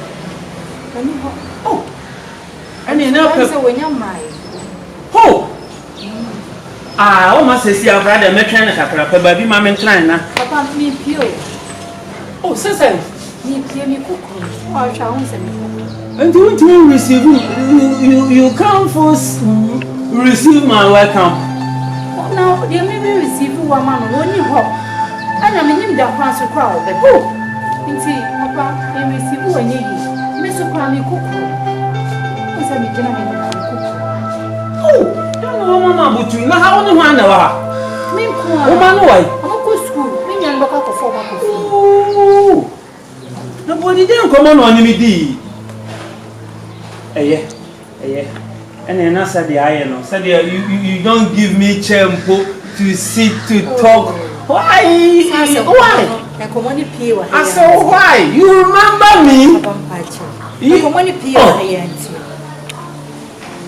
oni ho ani na pe se wonya mai ho o ma se si brother me twen na kakra pa ba bi ma me tran na papa mi pio sese mi pio mi kokoro o sha hun se mi and you receive you come first receive my welcome no they may be receive one man oni ho ana me nim da kwan so kra o be nti papa they receive onye yi me so kwa mi kokoro no mama butu na ha woni ho ana wa me ko o ma no wai o ko school me nyan baka ko form ko na body den ko mo no ni mi di eye and na said the aye no said you don't give me tempo to sit to talk why e ko mo ni pie wa I said why you remember me ko mo ni pie wa ya nti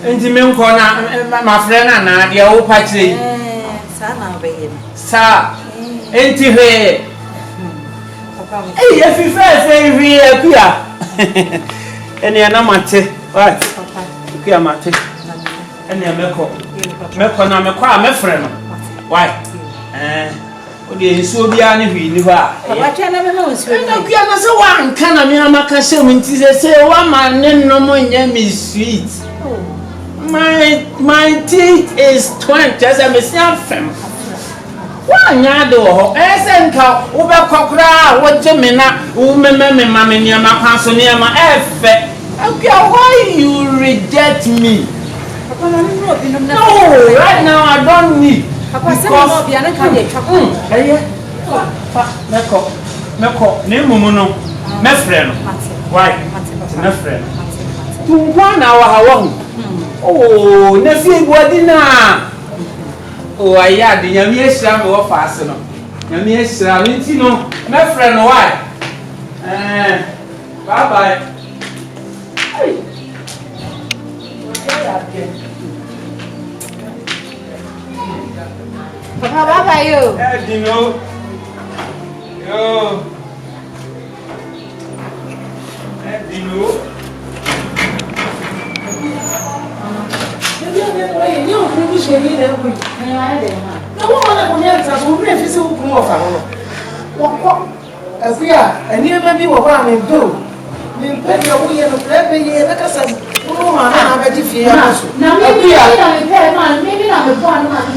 enti me nko na ma friend na dia wo pa kire sa na be ye sa enti he papa if you fe akua eni ana mate right papa akua mate eni meko na meko a me friend no why o de nsuo bia ne hwi ni ho a papa twa na me ma nsuo na akua na se wa nka na me amaka hye mu nti se wa ma ne no mo nya me sweet. My teeth is 20 as a messiah fem. One yado, Esenka, Uber Cockra, what Gemina, Umeme, Mamma, Macasonia, my F. Okay, why you reject me? No, right now I don't need. Meko, Nemuno, Mefren. Why? Mefren. To 1 hour, how oh, nefi bodina. Oh, aya de nyame ehira me wo faase no. Nyame ehira me nti no, me friend why? Bye bye. Hey. Papa bye bye yo. Dino. Yo. Dino. You finish me there with. No one will answer for me if you come off. What? As we are, and you may be what I'm do. You pay your way and play me, like I said, oh, I'm a different answer. Now, maybe I'm a one man.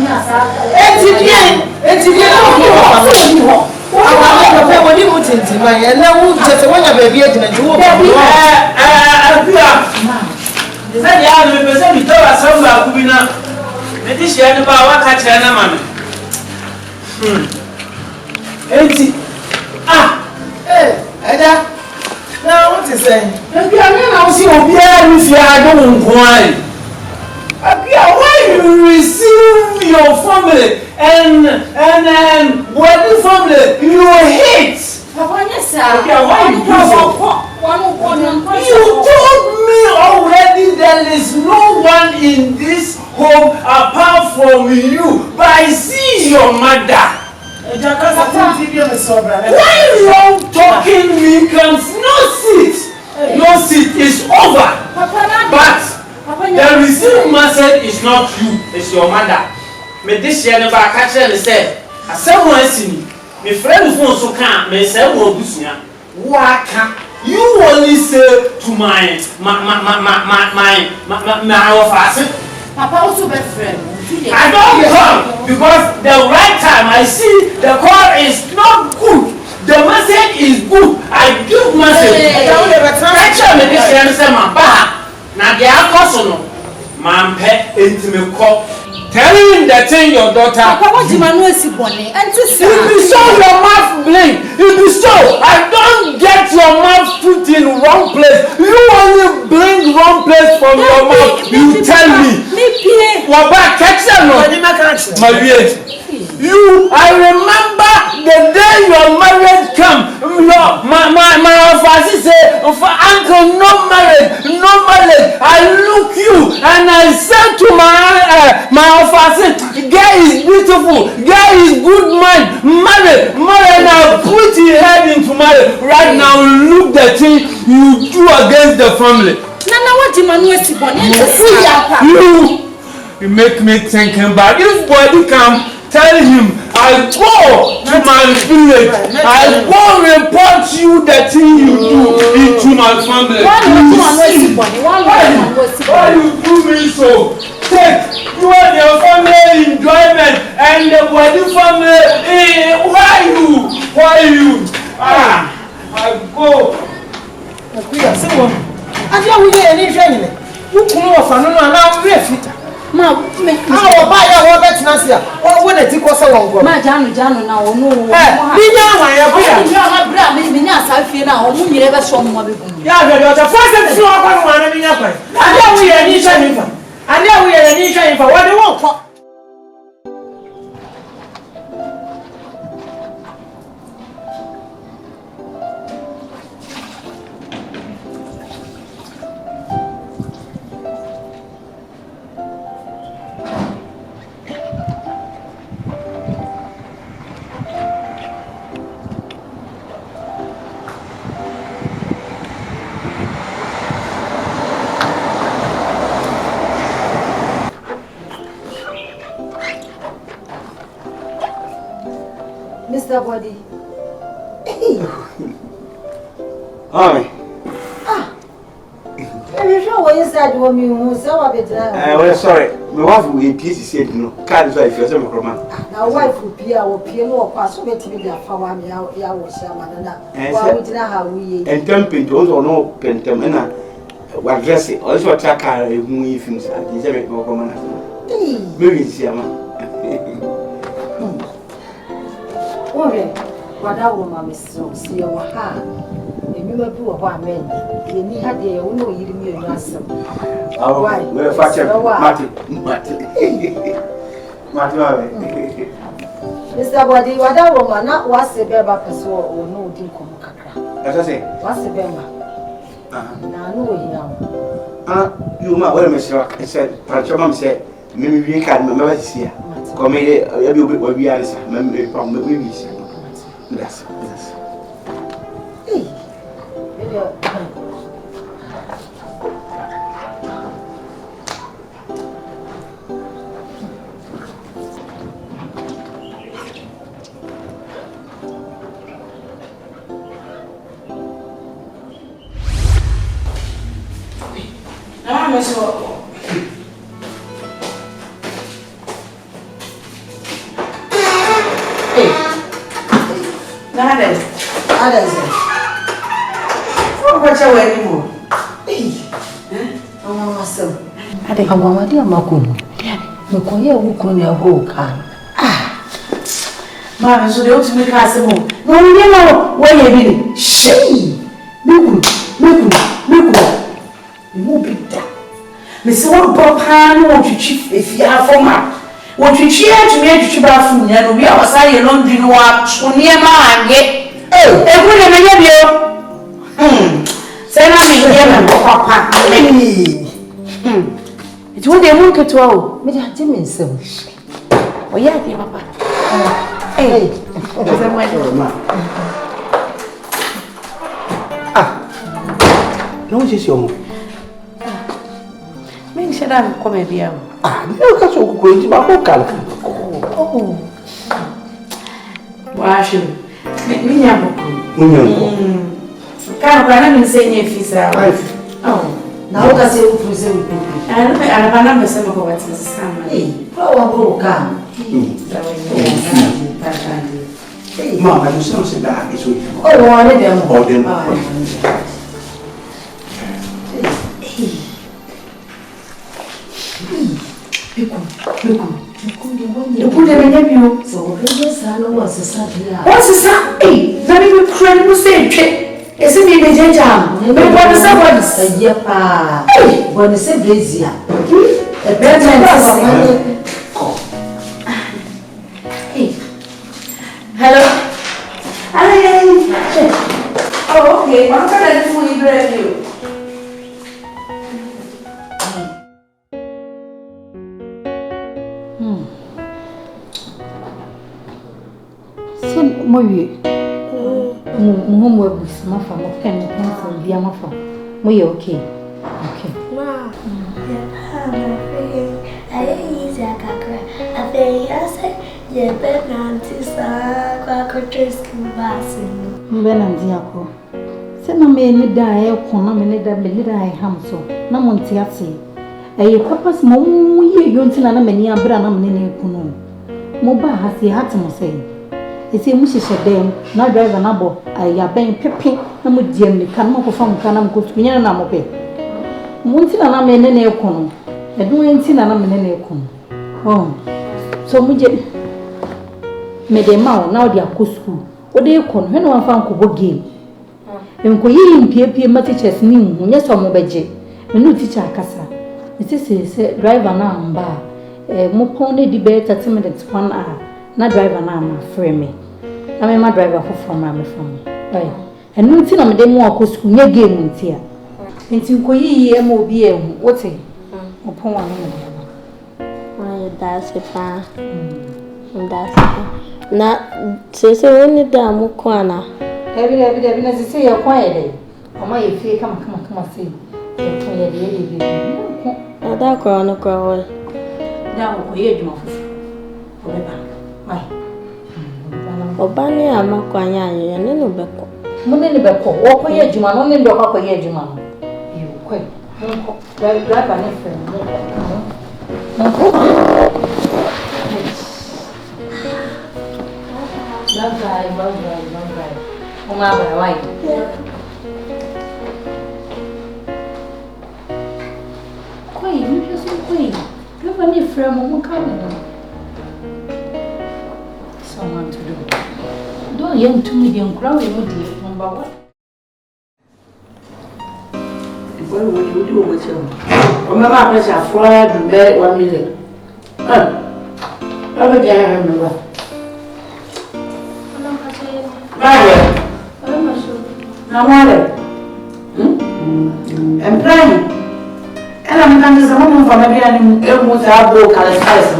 It's again. I want to put into my and now just one of a baby and you will. Is that the this year, the power catch an man. Ada, now what is saying? Maybe I don't see you if I don't want. Why you receive your family and wedding family you hate? Papa, yes, sir. You told me already there is no one in this home apart from you, but I see your mother. Why you talking me comes no seat is over. But the receiving message is not you, it's your mother. Me this year never catch and say, as someone see me, my friend phone so can't me say wo busunya. Why can't you only say to my office? Papa also best friend. I don't come because the right time I see the call is not good. The message is good. I give message. Catch me this year say my ba. Now they are personal. Man pet into me call. Telling him that thing your daughter. Papa, what do you know is bonny? And to say, if you show your mouth blink, if you show, I don't get your mouth put in wrong place. You only bring wrong place from your mouth. You tell me. What back catch them? My weird. You, I remember the day your marriage come. My officer say, uncle, no marriage. I look you and I said to my officer, girl is beautiful, girl is good man, marry, and I put your head into marriage. Right now, look the thing you do against the family. Nana, what do you You make me thinking about if body come. Tell him I go to my village. I go report you the thing you do into my family. Why you do me so? Take you and your family enjoyment and the body family. Why you? I go. I don't hear any training. You come off and now we are Ma, me. How buy your Robert Nasia? Or when it was a long go. Ma, Janu, now, no. You never saw more. Yeah, the first few of one in your place. I know we are any training. I know we are any training for what they want. Mr. Body. Hi. I'm sure what you said when you saw a bit. Well, sorry. My wife will be pleased to say no. Can't say if you're some roman. Now, wife will be our piano pass so many to be a power me out. Yeah, was your man. Why would you know how we and temping also no pentamena. What dress it also attack her if you say, I deserve no common. Maybe it's your man. Okay, what I want, Mammy, so see your hand. And you may do a one man. You need had the only you knew your answer. Oh, why? We're fetching Martin. Mr. Body, what I want, not was a bear back as well or no dinkum. As I say, what's the bear? Now, no, you might well, Mr. said, Pacham said, maybe we can remember this year. Come here, every bit will be answered. Maybe from the movies. Yes. I'm sure. Others. What's your way anymore? I want myself. I want my dear Macum. Me koye wo kunu ya ho ka. Ma so de o ti me ka se mo. No ni ma wo ye bi ni. Shey. Me kunu. Mo bi da. Me se wo bo pa no wo twitwi efia afoma. Wo twitwi atumi atwitwi ba fu nya no bi a wasa ye laundry no wa oni ma ange. Eku le me ye bio. Say na me ye na papa. It won't be one keto o. Me da me nsem. Oya ke papa. Hey. No je show. Me sheda ko me bia. No ka so ko nti ba ko kala. Oh. Wa shi. Me nya boko. Cara, para mim sem efisa. Na outra se eu fizer o pipi. Ela vai na mesa com a tia qual a boca? Mama, não sei se dá isso. Olha demo. Eu pude me viu. Só que essa não você sabia. Você sabe? Ei, já me crê você. Esse me beija já. Me pode saber. Sabia pá. Bom ser bezia. É bem Hello. Hi. Oh, okay. I'm gonna do full review. Sen moye. Mo mo bus ma fa mo pen pencil bia ma fa. Mo ye okay. Okay. Ma. I easy akakra. I think I say ye benanti sa kwa kotriski basi. Benanti akọ. Se na me ni da e ko na me ni da me ni da e ham so. Na mo nti ase. Eye papas mo ye yonti na na me ni abra na me ni ku no. Mo ba ha se hat mo se. Ese mu hyehyɛ dem na driver na bɔ ya ben pepe na mu diem ni kan mo ko fam kan na mo ko tunya na mo pe mo nti na me ne ne ko no edun nti na me ne ko no so mu je me de ma na odi akɔ school odi ko no he no afa nko bo game enko yi mpiepie ma teachers ni hu nya so mo beje me no teacher akasa me se driver na amba mo pon ne di be 30 minutes 1 hour na driver na ma free me na me ma driver for ma me from right enu nti na me dem wo school nye game nti a nti ko yiyi mo bi e hu wote opon wa no me Why that's it pa. That's it. Na se woni da mu kwana. Ebi na se ye kwa ye de. O ma ye fie kama se. Ye kwa ye de Na da kwa no kwa wo. Da ko ye djuma fufu. O be ba. Why? Obani amakwanya ayo ne no beko. Munne ne beko. Wo ko ye djuma no ne ndo ko ye djuma no. Yo ko. Nko. Driver ne friend. Nko. Bye. Uma ba why? Koi, mi penso koi. Driver ne friend mo ka mo. Someone to do. Do young to me, young crowd, you would number one. What would you do with him? Remember, I was a fraud and bed 1 million. Every day I remember. I'm playing. And I'm going to some from a beer and almost a book as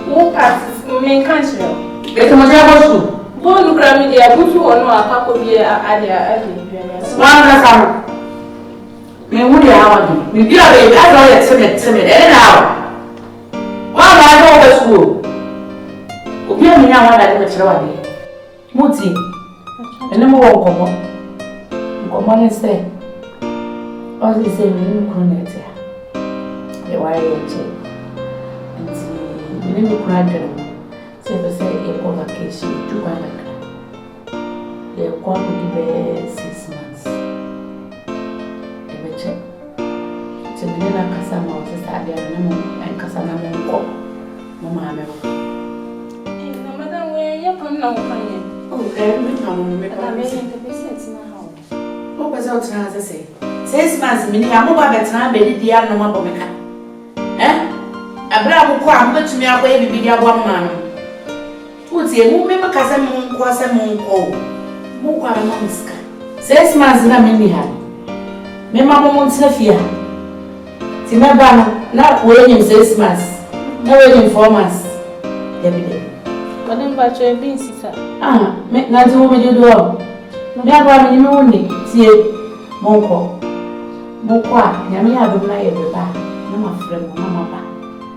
Who passes main country? It's a Majabosu. One grammy, they are good to one or a pack of beer at their One me would have me be a baby. I don't let timid anyhow. Why I go to school? We are now one that is Muti, and no more come on, say, all the same, you couldn't the wire chain. And you couldn't say a vacation to Canada. They're going to be 6 months. The check. To be kasa ma o se sa dia na mo en kasa na mo ko mo ma me ko na madam we ya pam na wo kan ye o me na mo me ka me en de business na ha o pa sa o tra se 6 months me ni amo ba betra be di dia no ma bo me ka abra mo ko am betumi akoye bibi dia bo ma no o tie mu me kasa mo ko asa mo ko mo kwa ma muska 6 months na me ni ha me ma mo ntafia ti me ba no na wo enyim 6 months na wo enyim 4 months ya bi de madam ba cho bi sisa me na ti wo me do me agba me ni me woni tie mo kwa ya me ya do na ye be ba na ma frɛ mo na ma ba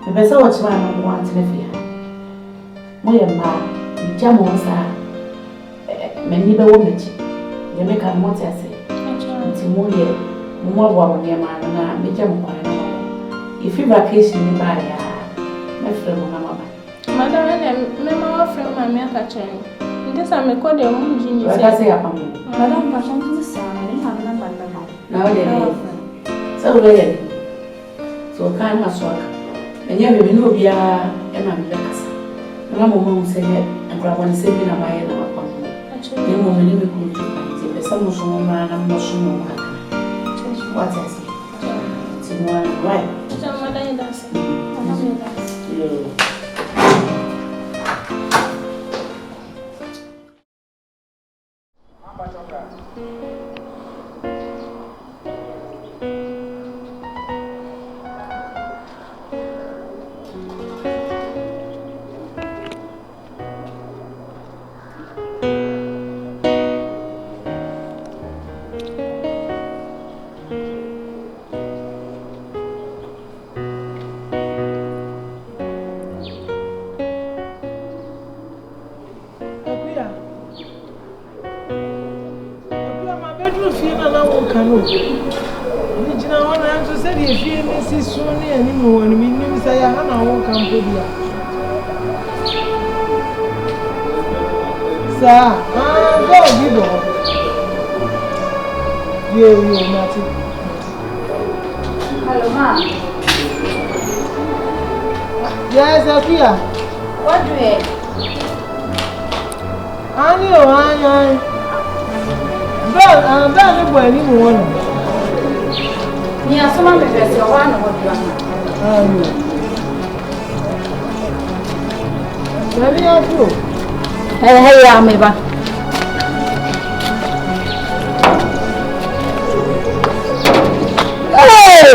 me be se wo chima no mo ntafia mo ye ma mi jamo sa me ni be wo me chi ya me ka mo ti ase nti mo ye mo wa mo ne ma na me jamo kwa na mo if vacation ni ba ya me frɛ mo na ma ba madam me ma wa frɛ ma me aka chen ndi sa me ko de mo nji ni se se ya pa mo madam ba chan tu sa me na na ba ba na o de so lo ye so kan ma so aka enye me no bia e ma me kasa na mo mo se ye akra bo ni se bi na ma ye na pa mo ni mo me ni me ku tu ti be sa mo so mo ma na mo so mo aka what is it ti mo right so madam ida se Hello, ma'am. Yes, Afia. What do you? Ani o ani. Ba ni bo ni mo won. Ni asoma me pese o wa na wo dia na. Ani. Nani afu? Hey ya me ba. Hey!